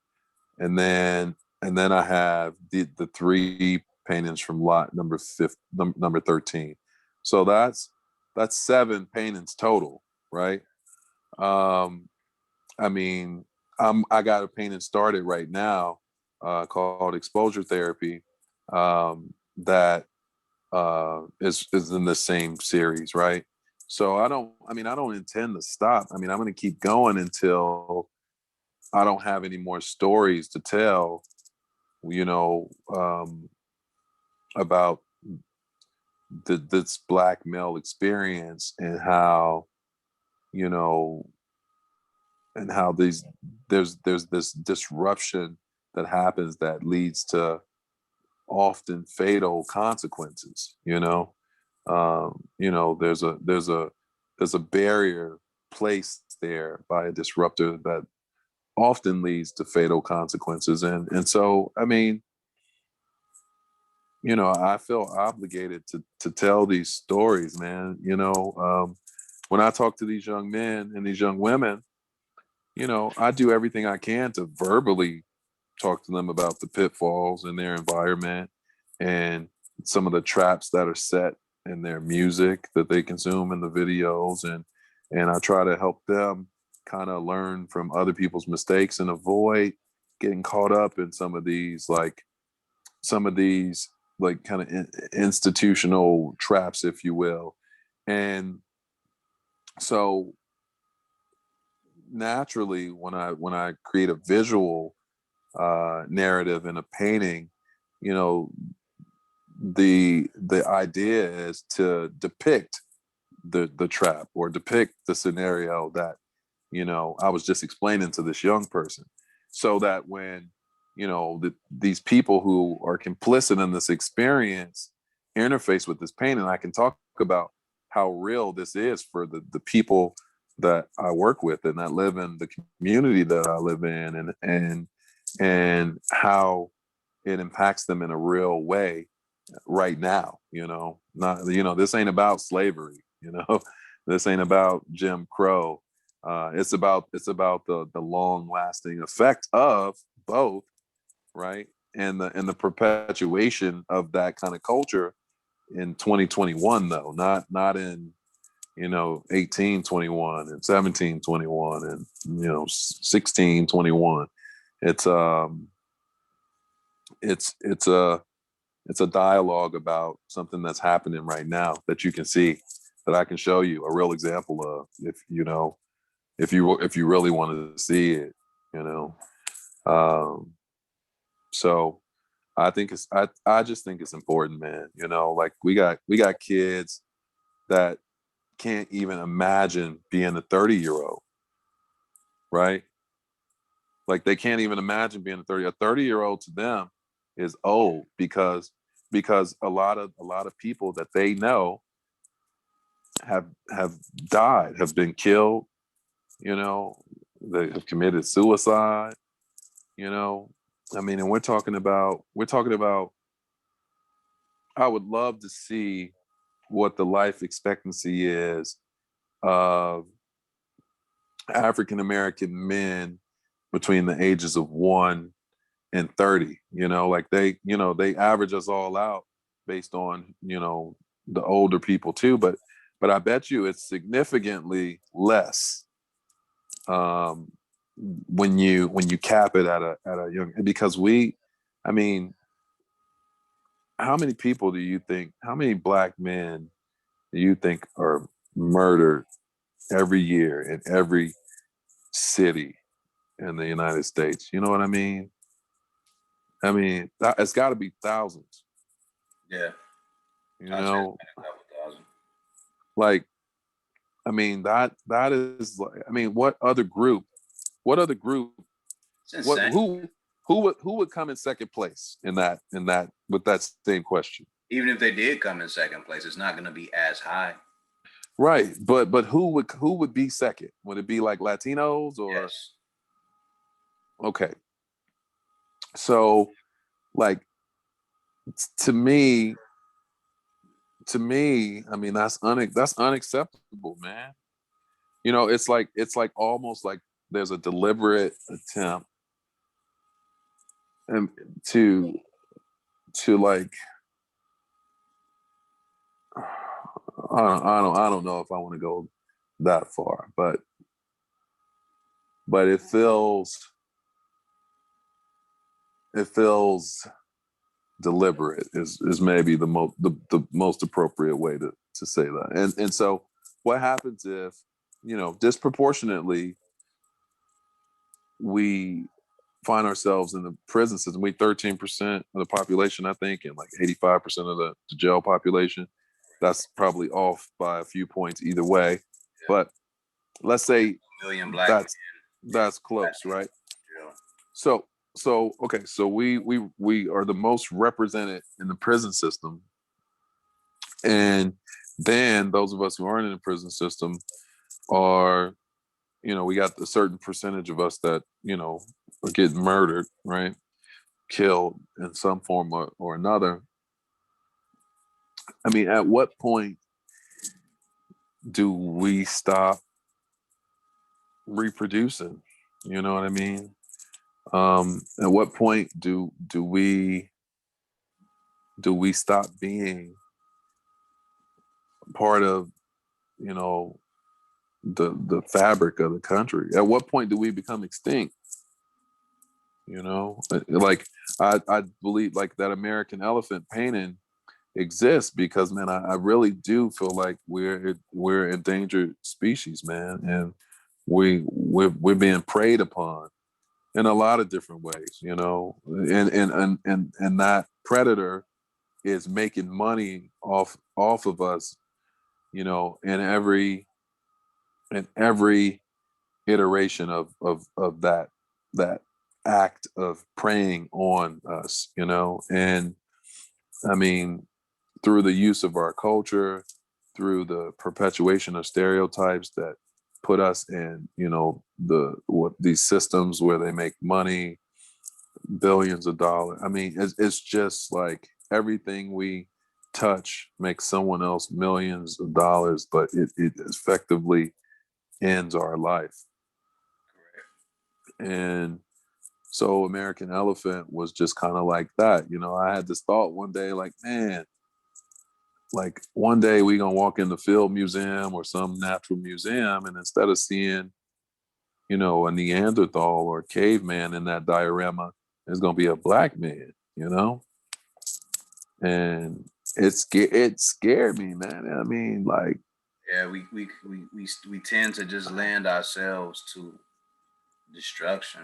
and then I have the 3 paintings from lot number 13. So that's 7 paintings total, right? I mean, I got a painting started right now called Exposure Therapy, that is in the same series, right? So I don't intend to stop. I mean, I'm going to keep going until I don't have any more stories to tell, about this Black male experience, and how, and how there's this disruption that happens that leads to often fatal consequences. There's a barrier placed there by a disruptor that often leads to fatal consequences, and so I mean, I feel obligated to tell these stories, man. When I talk to these young men and these young women, I do everything I can to verbally talk to them about the pitfalls in their environment and some of the traps that are set in their music that they consume in the videos, and I try to help them kind of learn from other people's mistakes and avoid getting caught up in some of these kind of institutional traps, if you will. And so naturally, when I create a visual narrative in a painting, the idea is to depict the trap, or depict the scenario that I was just explaining to this young person, so that when these people who are complicit in this experience interface with this painting, I can talk about how real this is for the people that I work with and that live in the community that I live in, and how it impacts them in a real way right now. Not this ain't about slavery. This ain't about Jim Crow. It's about the long lasting effect of both, right? And the perpetuation of that kind of culture in 2021, though, not in 1821 and 1721 and 1621. It's a dialogue about something that's happening right now that you can see, that I can show you a real example of, if you really wanted to see it. So I just think it's important, man. Like we got kids that can't even imagine being a 30-year-old, right? Like they can't even imagine being a 30-year-old to them is old, because a lot of people that they know have died, have been killed, they have committed suicide, I mean, and we're talking about, I would love to see what the life expectancy is of African American men between the ages of 1 and 30. Like they average us all out based on, the older people too, but I bet you it's significantly less um when you cap it at a young, because I mean, how many people do you think, how many black men do you think are murdered every year in every city in the United States? You know what I mean? It's got to be thousands. Yeah. You I'd say know, it's been a couple thousand. like, that is like, what other group, It's insane. who would come in second place in that with that same question? Even if they did come in second place, it's not going to be as high. Right, but who would be second? Would it be like Latinos or? Yes. Okay, so like to me, I mean that's unacceptable, man. It's like almost like there's a deliberate attempt and to like I don't know if I want to go that far, but it feels deliberate is maybe the most appropriate way to say that. And so what happens if, disproportionately we find ourselves in the prison system? We 13% of the population, I think, and like 85% of the jail population. That's probably off by a few points either way. Yeah. But let's say Million black that's close, right? So okay, so we are the most represented in the prison system, and then those of us who aren't in the prison system are, we got a certain percentage of us that, are getting murdered, right? Killed in some form or another. I mean, at what point do we stop reproducing? You know what I mean? At what point do we stop being part of, you know, the fabric of the country? At what point do we become extinct? Like I believe like that American elephant painting exists because, man, I really do feel like we're endangered species, man, and we're being preyed upon in a lot of different ways, and that predator is making money off of us, in every iteration of that act of preying on us, and I mean, through the use of our culture, through the perpetuation of stereotypes that put us in, these systems where they make money, billions of dollars. I mean, it's just like everything we touch makes someone else millions of dollars, but it effectively ends our life. And so American Elephant was just kind of like that. I had this thought one day, like, man, like one day we gonna walk in the Field Museum or some natural museum, and instead of seeing, a Neanderthal or caveman in that diorama, there's gonna be a black man, and it scared me, man. I mean, like, Yeah, we tend to just land ourselves to destruction,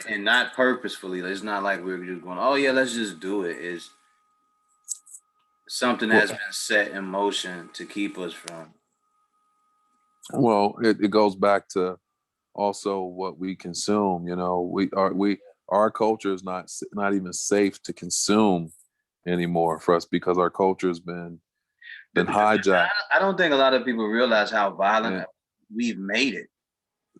and not purposefully. It's not like we're just going, oh yeah, let's just do it. It's something has been set in motion to keep us from. Well, it goes back to also what we consume. Our culture is not even safe to consume anymore for us because our culture has been hijacked. I don't think a lot of people realize how violent we've made it.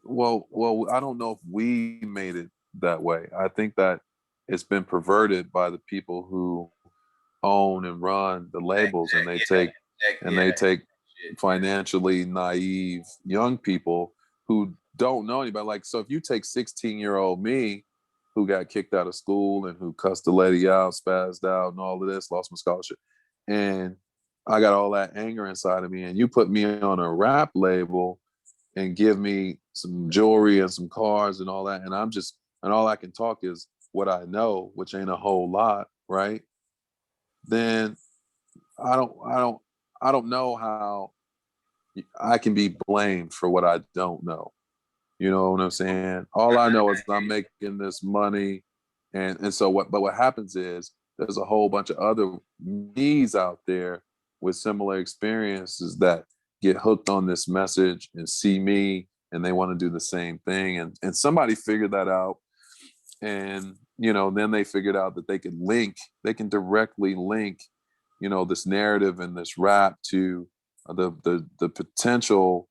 Well, I don't know if we made it that way. I think that it's been perverted by the people who own and run the labels, and they take financially naive young people who don't know anybody. Like, so if you take 16-year-old me, who got kicked out of school and who cussed the lady out, spazzed out, and all of this, lost my scholarship, and I got all that anger inside of me, and you put me on a rap label and give me some jewelry and some cars and all that, and all I can talk is what I know, which ain't a whole lot, right? Then I don't know how I can be blamed for what I don't know. You know what I'm saying? All I know is I'm making this money, and so what happens is there's a whole bunch of other me's out there with similar experiences that get hooked on this message and see me, and they want to do the same thing, and somebody figured that out, and then they figured out that they can directly link this narrative and this rap to the potential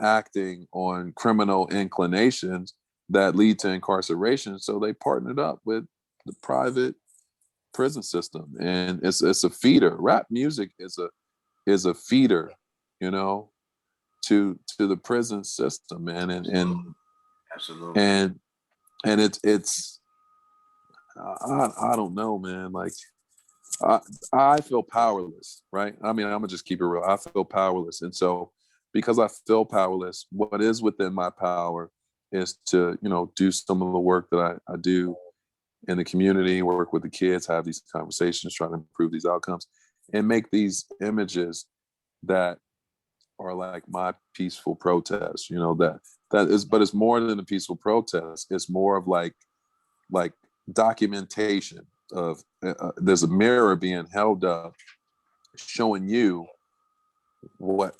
acting on criminal inclinations that lead to incarceration. So they partnered up with the private prison system, and it's a feeder. Rap music is a feeder, to the prison system, man, Absolutely. And it's I don't know, man. Like I feel powerless, right? I mean, I'm gonna just keep it real. I feel powerless, and so because I feel powerless, what is within my power is to do some of the work that I do in the community, work with the kids, have these conversations, try to improve these outcomes, and make these images that are like my peaceful protest. That is, but it's more than a peaceful protest. It's more of like documentation of there's a mirror being held up showing you what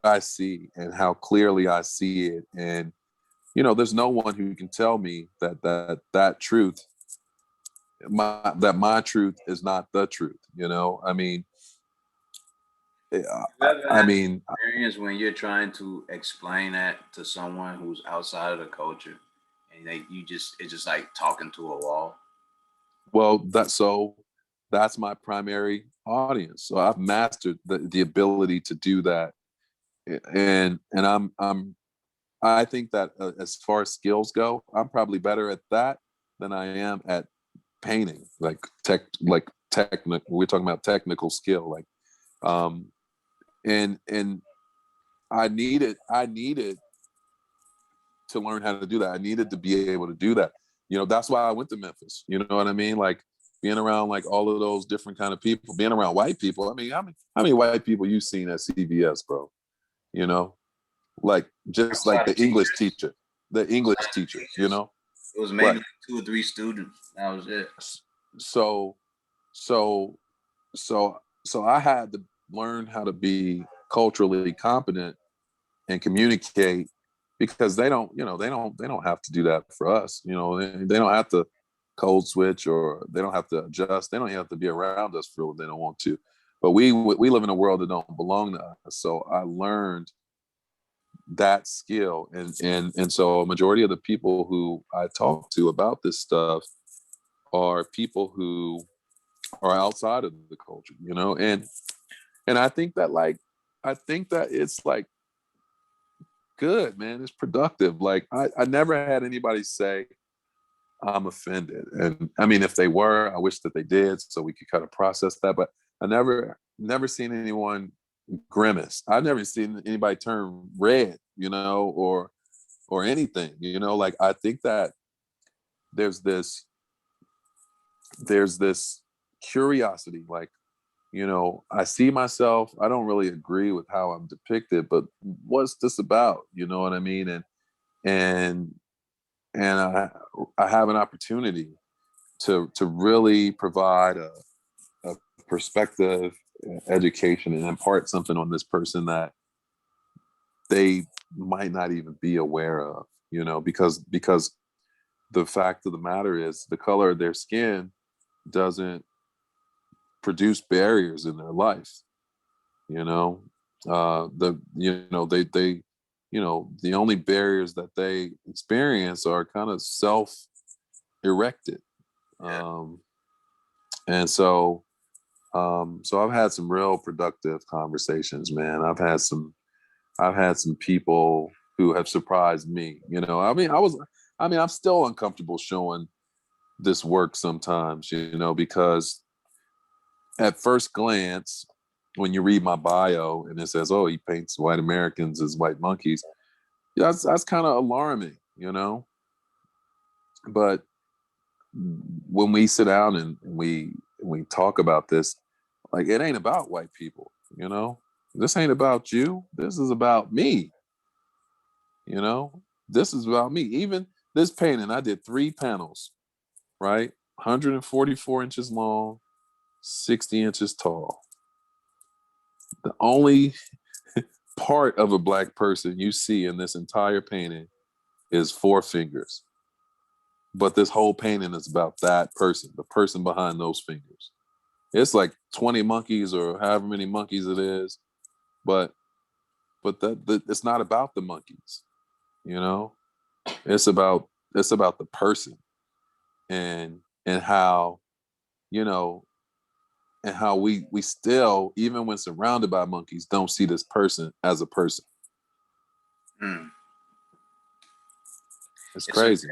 I see and how clearly I see it. And there's no one who can tell me that truth, my truth is not the truth. I mean, You ever I had mean, experience when you're trying to explain that to someone who's outside of the culture, and it's just like talking to a wall? well, that's my primary audience. So I've mastered the ability to do that, and I think that as far as skills go, I'm probably better at that than I am at painting. Like technical. We're talking about technical skill, um, and I needed to learn how to do that. I needed to be able to do that. That's why I went to Memphis. You know what I mean? Like being around like all of those different kind of people, being around white people. I mean, how many white people you seen at CVS, bro? You know, like just like the English teacher, It was maybe Right. like 2 or 3 students. That was it. So, so, so I had to learn how to be culturally competent and communicate because they don't have to do that for us. They don't have to code switch or they don't have to adjust. They don't have to be around us for what they don't want to. But we live in a world that don't belong to us. So I learned that skill, and so a majority of the people who I talk to about this stuff are people who are outside of the culture, and I think that it's like good, man. It's productive. Like I never had anybody say I'm offended. And I mean, if they were, I wish that they did so we could kind of process that. But I never seen anyone grimace. I've never seen anybody turn red, or anything, like I think that there's this there's this curiosity, like, I see myself, I don't really agree with how I'm depicted, but what's this about? You know what I mean? And and I have an opportunity to really provide a perspective, education, and impart something on this person that they might not even be aware of, because the fact of the matter is the color of their skin doesn't produce barriers in their life. The they the only barriers that they experience are kind of self-erected. And so I've had some real productive conversations, man. I've had some people who have surprised me. I'm still uncomfortable showing this work sometimes, because at first glance, when you read my bio and it says, "Oh, he paints white Americans as white monkeys," that's kind of alarming, But when we sit down and we talk about this, like, it ain't about white people, This ain't about you. This is about me. This is about me. Even this painting, I did 3 panels, right? 144 inches long, 60 inches tall. The only part of a black person you see in this entire painting is 4 fingers. But this whole painting is about that person, the person behind those fingers. It's like 20 monkeys or however many monkeys it is, but it's not about the monkeys, It's about the person, and how, and how we still, even when surrounded by monkeys, don't see this person as a person. It's crazy.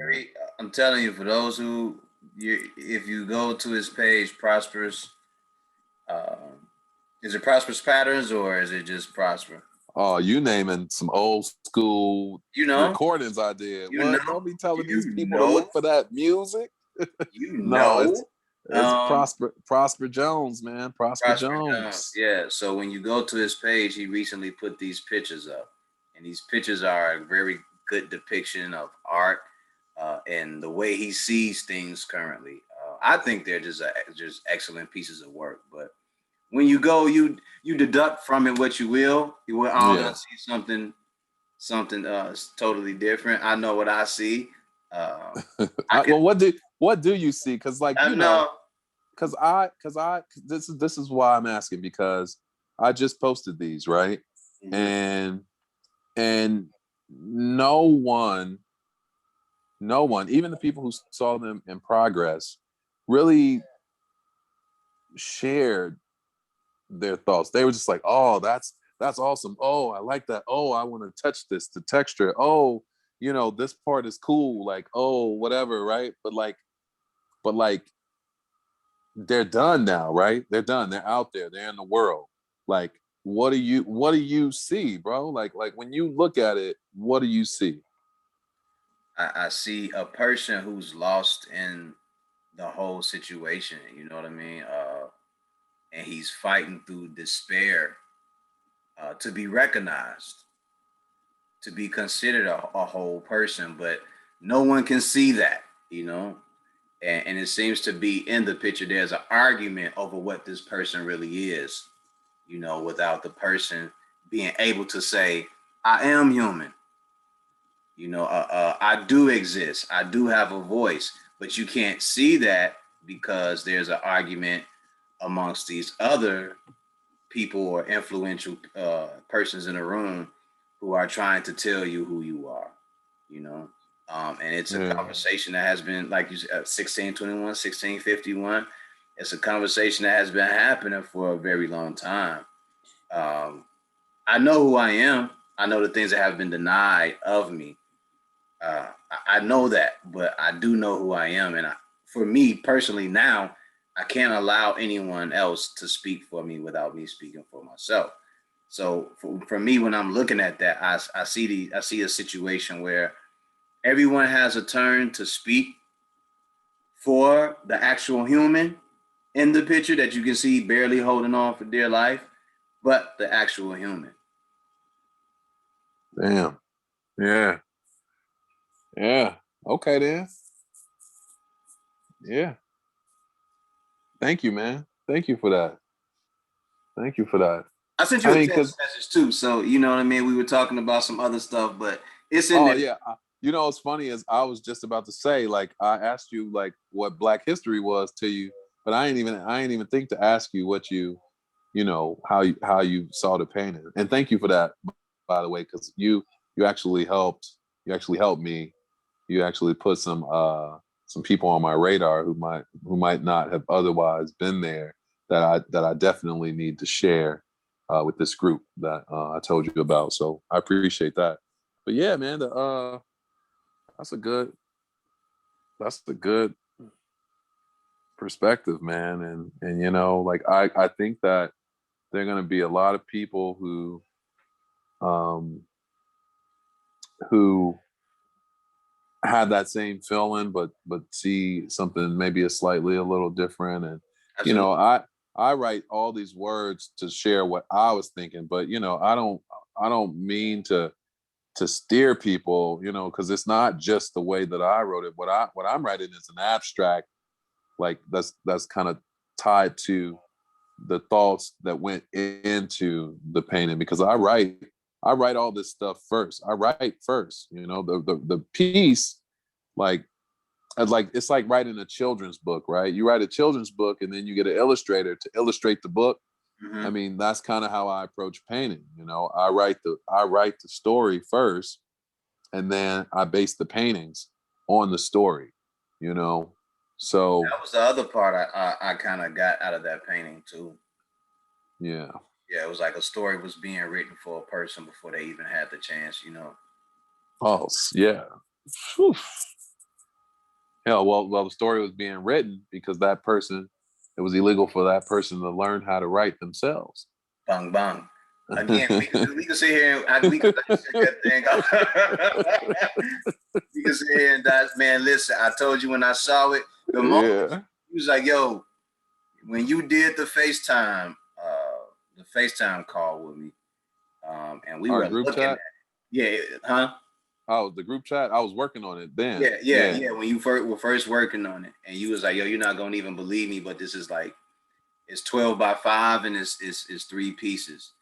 I'm telling you, for those who, if you go to his page, Prosperous, is it Prosperous Patterns or is it just Prosper? Oh, you naming some old school recordings I did. Don't be telling these people to look for that music. No, it's Prosper Jones, man. Prosper Jones. Yeah. So when you go to his page, he recently put these pictures up, and these pictures are a very good depiction of art and the way he sees things currently. I think they're just excellent pieces of work. But when you go, you deduct from it what you will. We're all gonna see something totally different. I know what I see. Well, what do you see? Because, like, this is why I'm asking, because I just posted these, right? Mm-hmm. And no one, even the people who saw them in progress, really shared their thoughts. They were just like, "Oh, that's awesome. Oh, I like that. Oh, I want to touch this, the texture. Oh, this part is cool. Like, oh, whatever, right?" But like, they're done now, right? They're done. They're out there. They're in the world. Like, what do you see, bro? Like when you look at it, what do you see? I see a person who's lost in the whole situation. You know what I mean? And he's fighting through despair to be recognized, to be considered a whole person. But no one can see that, And it seems to be in the picture, there's an argument over what this person really is, without the person being able to say, "I am human. I do exist. I do have a voice," but you can't see that because there's an argument amongst these other people or influential persons in the room who are trying to tell you who you are, and it's a conversation that has been, like you said, 1621, 1651. It's a conversation that has been happening for a very long time. I know who I am. I know the things that have been denied of me. I know that, but I do know who I am. And for me personally now, I can't allow anyone else to speak for me without me speaking for myself. So for me, when I'm looking at that, I see a situation where everyone has a turn to speak for the actual human in the picture that you can see barely holding on for dear life, but the actual human. Damn. Yeah. Yeah. Okay, then. Yeah. Thank you, man. Thank you for that. Thank you for that. I sent you a text message too, so you know what I mean. We were talking about some other stuff, but it's in there. Oh yeah. What's funny is I was just about to say, like, I asked you like what Black history was to you, but I ain't even think to ask you what how you saw the painting. And thank you for that, by the way, because you actually helped me. You actually put some people on my radar who might not have otherwise been there, that I definitely need to share with this group that I told you about. So I appreciate that. But yeah, man, that's a good perspective, man. And you know, like I think that there are going to be a lot of people who have that same feeling, but see something maybe a little different. And Absolutely. you know, I write all these words to share what I was thinking, but you know, I don't mean to steer people, you know, because it's not just the way that I wrote it. What I'm writing is an abstract, like that's kind of tied to the thoughts that went into the painting, because I write all this stuff first. I write first, you know, the piece, like it's like writing a children's book, right? You write a children's book and then you get an illustrator to illustrate the book. Mm-hmm. I mean, that's kind of how I approach painting. You know, I write the story first, and then I base the paintings on the story, you know. So that was the other part I kind of got out of that painting too. yeah. Yeah, it was like a story was being written for a person before they even had the chance, you know. Oh yeah. Whew. Yeah, well, the story was being written because it was illegal for that person to learn how to write themselves. Bang bang. Again, we can sit here and we can set that thing up. We can sit here and man, listen, I told you when I saw it, the moment he was like, yo, when you did the FaceTime call with me, and we were looking at it. Oh, the group chat. I was working on it then. Yeah. When you were first working on it, and you was like, "Yo, you're not gonna even believe me, but this is like, it's 12 by 5, and it's 3 pieces."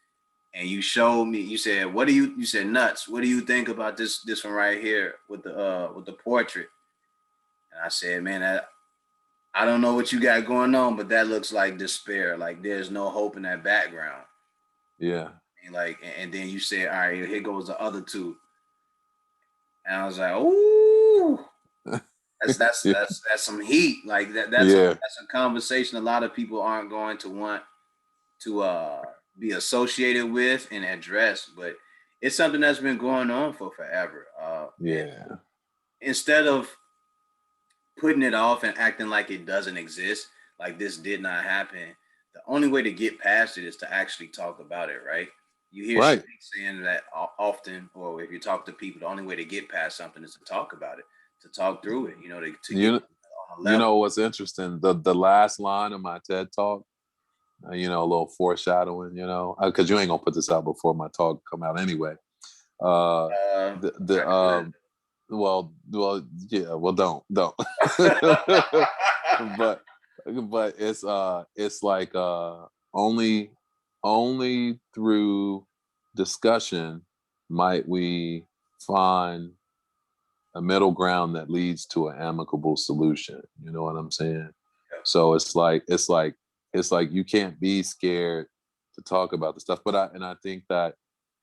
And you showed me. You said, "What do you?" You said, "Nuts. What do you think about this one right here with the portrait?" And I said, "Man, I don't know what you got going on, but that looks like despair. Like there's no hope in that background." Yeah. And and then you said, "All right, here goes the other 2." And I was like, "Ooh, that's some heat. Like that's a conversation a lot of people aren't going to want to be associated with and address, but it's something that's been going on for forever." Instead of putting it off and acting like it doesn't exist, like this did not happen, the only way to get past it is to actually talk about it, right? You hear saying that often, or if you talk to people, the only way to get past something is to talk about it, to talk through it, you know, to get on a level. You know what's interesting? The last line of my TED talk, you know, a little foreshadowing, you know, because you ain't gonna put this out before my talk come out anyway. Well, yeah, well, don't. but it's like only through discussion might we find a middle ground that leads to an amicable solution. You know what I'm saying? So it's like you can't be scared to talk about the stuff. But I think that,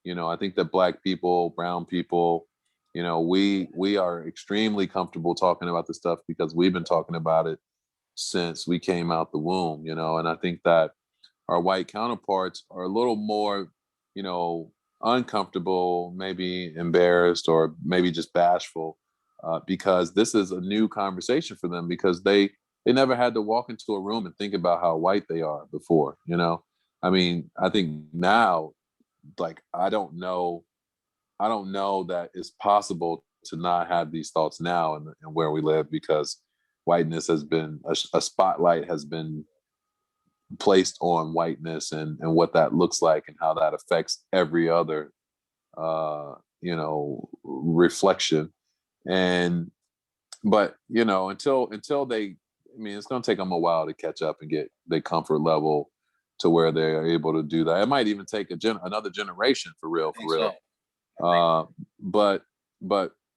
you know, I think that Black people, brown people, you know, we are extremely comfortable talking about this stuff because we've been talking about it since we came out the womb, you know. And I think that our white counterparts are a little more, you know, uncomfortable, maybe embarrassed, or maybe just bashful, because this is a new conversation for them, because they never had to walk into a room and think about how white they are before, you know. I mean, I think now, like, I don't know that it's possible to not have these thoughts now and where we live, because whiteness has been a spotlight has been placed on whiteness and what that looks like and how that affects every other you know, reflection. And but you know, until they, I mean, it's going to take them a while to catch up and get their comfort level to where they're able to do that. It might even take another generation, for real. But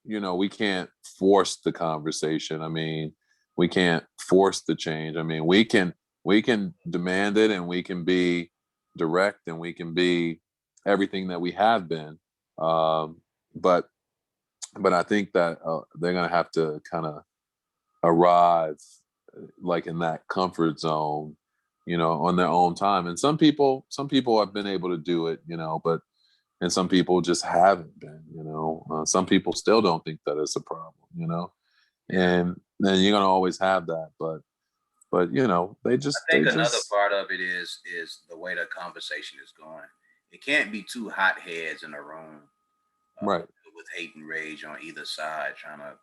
you know, we can't force the conversation. I mean, we can't force the change. I mean, we can demand it, and we can be direct, and we can be everything that we have been. but I think that they're gonna have to kind of arrive like in that comfort zone, on their own time. And some people have been able to do it, but and some people just haven't been. Some people still don't think that it's a problem, and then you're gonna always have that. But they I just think another part of it is the way the conversation is going. It can't be two hot heads in a room, right. with hate and rage on either side trying to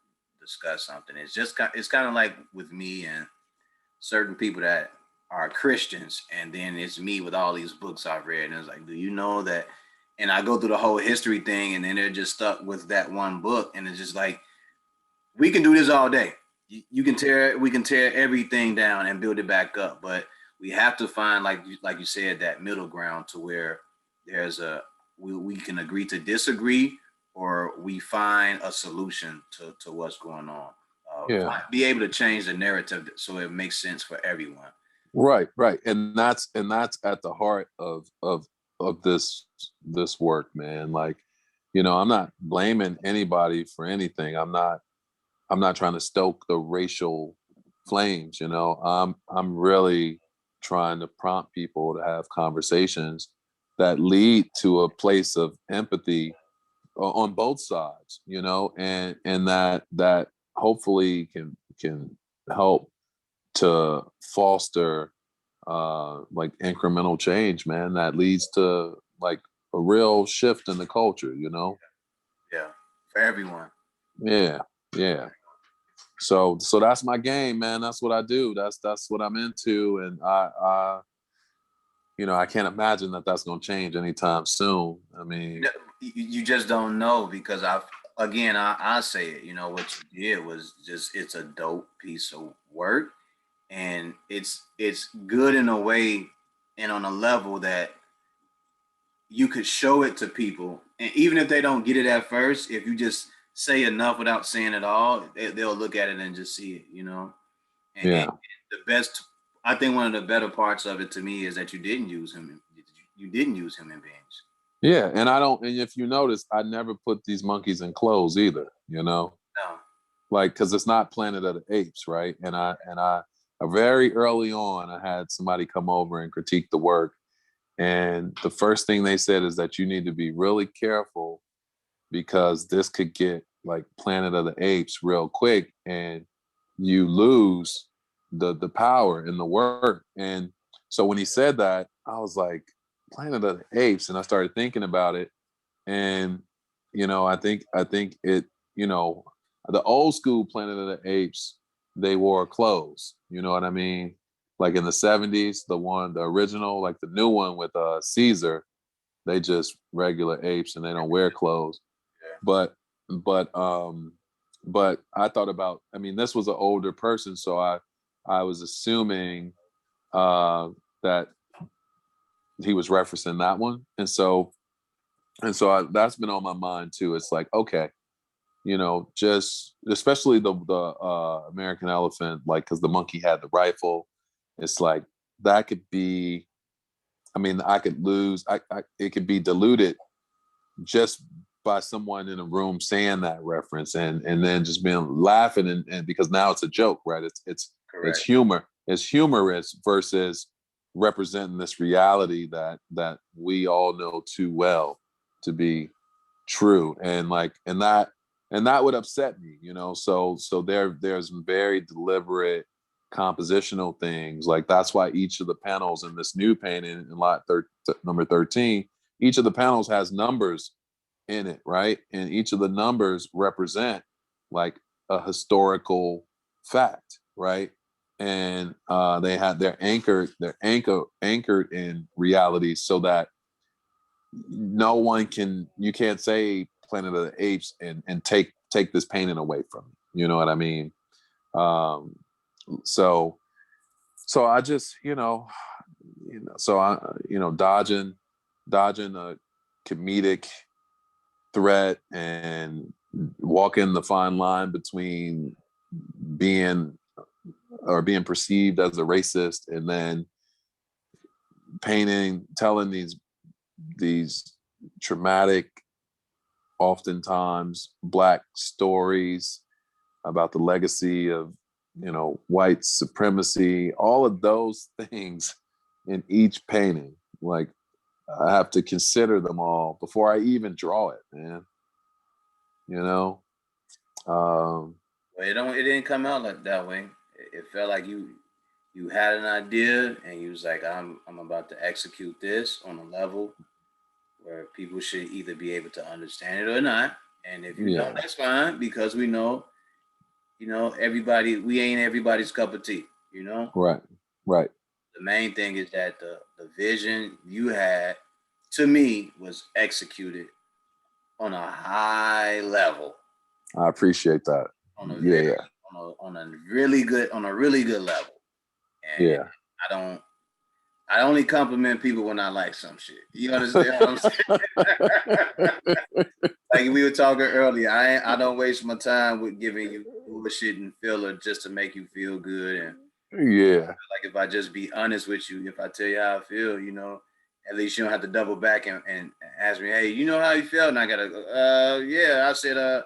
discuss something. It's kind of like with me and certain people that are Christians, and then it's me with all these books I've read, and it's like, do you know that? And I go through the whole history thing, and then they're just stuck with that one book, and it's just like, we can do this all day. We can tear everything down and build it back up, but we have to find, like you said, that middle ground to where we can agree to disagree, or we find a solution to what's going on. Be able to change the narrative so it makes sense for everyone. Right, and that's at the heart of this work, man. Like, I'm not blaming anybody for anything. I'm not trying to stoke the racial flames. I'm really trying to prompt people to have conversations that lead to a place of empathy on both sides, and that hopefully can help to foster like incremental change, man, that leads to like a real shift in the culture, Yeah, for everyone. Yeah. So that's my game, man. That's what I do. That's what I'm into, and I can't imagine that that's going to change anytime soon. I mean, you just don't know, because I say it. What you did was it's a dope piece of work, and it's good in a way and on a level that you could show it to people, and even if they don't get it at first, if you just say enough without saying it all, they'll look at it and just see it, and the best, I think one of the better parts of it to me is that you didn't use him in beings. Yeah, and if you notice, I never put these monkeys in clothes either, No. Like, because it's not Planet of the Apes, right? And I very early on, I had somebody come over and critique the work, and the first thing they said is that you need to be really careful, because this could get like Planet of the Apes real quick, and you lose the power in the work. And so when he said that, I was like, Planet of the Apes, and I started thinking about it, and I think it, the old school Planet of the Apes, they wore clothes, you know what I mean? Like in the 70s, the original, like the new one with Caesar, they just regular apes and they don't wear clothes. Yeah. But I thought about, I mean, this was an older person, so I was assuming that he was referencing that one, and so that's been on my mind too. It's like, okay, just especially the American elephant, like, because the monkey had the rifle. It's like that could be, I mean, I could lose. It could be diluted just by someone in a room saying that reference, and then just being laughing, and because now it's a joke, right? It's humor. It's humorous versus representing this reality that we all know too well to be true, and that would upset me, so there's very deliberate compositional things. Like, that's why each of the panels in this new painting in number 13, each of the panels has numbers in it, right? And each of the numbers represent like a historical fact, right? And they're anchored in reality, so that you can't say Planet of the Apes and take this painting away from you. You know what I mean? So I just, so I, dodging a comedic threat and walking the fine line between being perceived as a racist, and then telling these traumatic oftentimes Black stories about the legacy of, white supremacy, all of those things in each painting. Like, I have to consider them all before I even draw it, man. Well, it didn't come out like that way. It felt like you had an idea and you was like, I'm about to execute this on a level where people should either be able to understand it or not. And if you don't, that's fine, because we know, everybody, we ain't everybody's cup of tea, Right. The main thing is that the vision you had, to me, was executed on a high level. I appreciate that. On a really good level. And I only compliment people when I like some shit. You understand what I'm saying? Like we were talking earlier, I don't waste my time with giving you bullshit and filler just to make you feel good. And like if I just be honest with you, if I tell you how I feel, at least you don't have to double back and ask me, hey, you know how you feel? And I gotta yeah, I said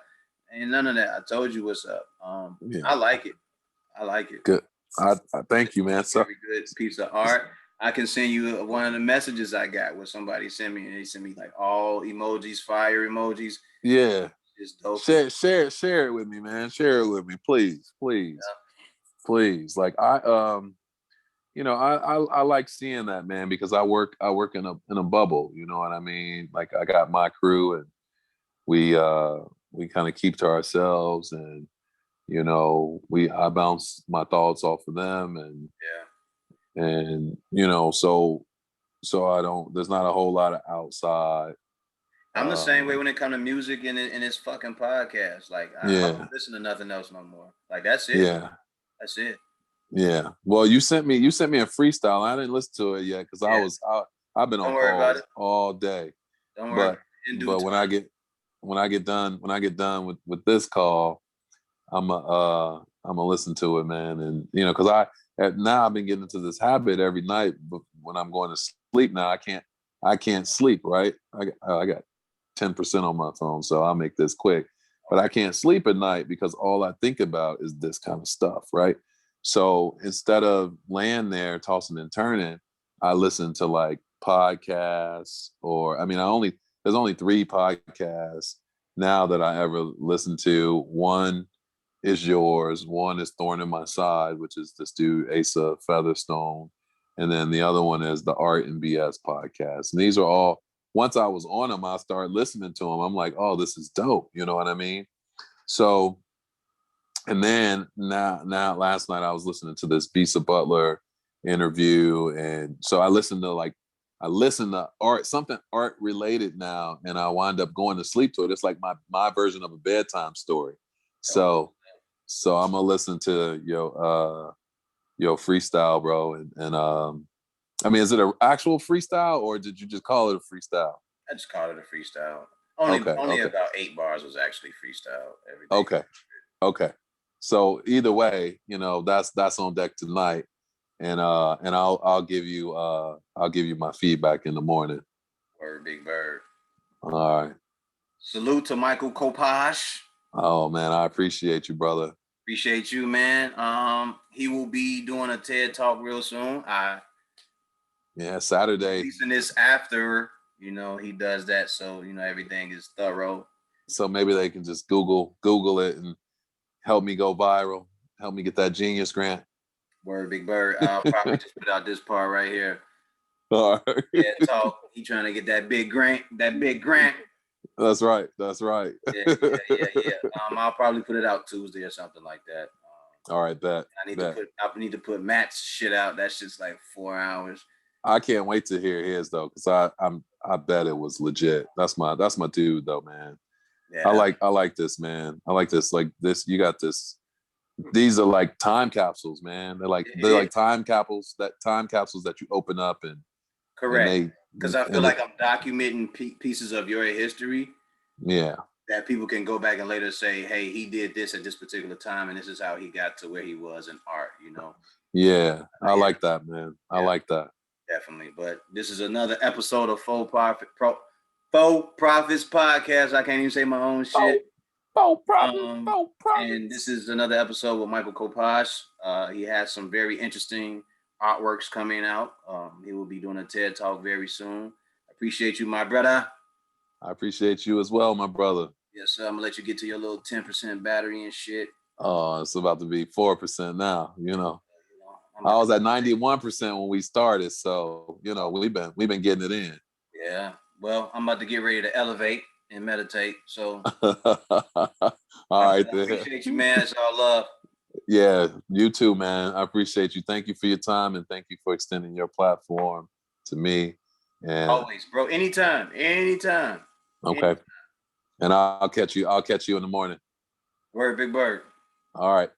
ain't none of that. I told you what's up. I like it. Good. I thank you, man. So very good piece of art. I can send you one of the messages I got where somebody sent me, and they sent me like all emojis, fire emojis. Yeah. It's dope. Share it with me, man. Share it with me, please. Please. Like I like seeing that, man, because I work in a bubble, you know what I mean? Like I got my crew and we kind of keep to ourselves, and I bounce my thoughts off of them, and so I don't, there's not a whole lot of outside. I'm the same way when it comes to music and this fucking podcast. Like I don't listen to nothing else no more. Like that's it. Yeah. That's it. Yeah. Well, you sent me a freestyle. I didn't listen to it yet because I've been on calls all day. Don't worry. But when I get done with this call, I'm gonna listen to it, man. And because now I've been getting into this habit every night. But when I'm going to sleep now, I can't sleep. Right? I got 10% on my phone, so I'll make this quick. But I can't sleep at night because all I think about is this kind of stuff, right? So instead of laying there tossing and turning, I listen to like podcasts, or there's only 3 podcasts now that I ever listen to. One is yours, one is Thorn in My Side, which is this dude Asa Featherstone, and then the other one is the Art and BS podcast. And these are all, once I was on them, I started listening to them. I'm like, oh, this is dope. You know what I mean? So, and then now last night I was listening to this Bisa Butler interview. And so I listened to art, something art related now. And I wind up going to sleep to it. It's like my version of a bedtime story. So I'm gonna listen to your freestyle, bro. And is it an actual freestyle or did you just call it a freestyle? I just called it a freestyle. Only about 8 bars was actually freestyle. Everything. Okay. So either way, that's on deck tonight, and I'll give you my feedback in the morning. Word, big bird. All right. Salute to Michael Coppage. Oh man, I appreciate you, brother. Appreciate you, man. He will be doing a TED Talk real soon. Saturday. Releasing this after, he does that, so everything is thorough. So maybe they can just Google it and help me go viral. Help me get that Genius grant. Word, big bird. I'll probably just put out this part right here. All right. TED Talk. He trying to get that big grant. That's right. Yeah. I'll probably put it out Tuesday or something like that. All right, bet. I need to put Matt's shit out. That's just like 4 hours. I can't wait to hear his though, because I bet it was legit. That's my dude though, man. Yeah. I like this, man. I like this. Like this, you got this. These are like time capsules, man. They're like time capsules that you open up and. Correct. Because I feel like I'm documenting pieces of your history. Yeah. That people can go back and later say, hey, he did this at this particular time, and this is how he got to where he was in art, Yeah, I like that, man. I like that. Definitely. But this is another episode of Full Profit Pro. Faux Profits Podcast. I can't even say my own shit. Faux Profits. And this is another episode with Michael Coppage. He has some very interesting artworks coming out. He will be doing a TED Talk very soon. I appreciate you, my brother. I appreciate you as well, my brother. Yes, sir. I'm gonna let you get to your little 10% battery and shit. Oh, it's about to be 4% now. I was at 91% when we started, so we've been getting it in. Yeah. Well, I'm about to get ready to elevate and meditate. So all right, I appreciate you, man. It's all love. Yeah, you too, man. I appreciate you. Thank you for your time and thank you for extending your platform to me. And always, bro. Anytime. Okay. Anytime. And I'll catch you in the morning. Word, big bird. All right.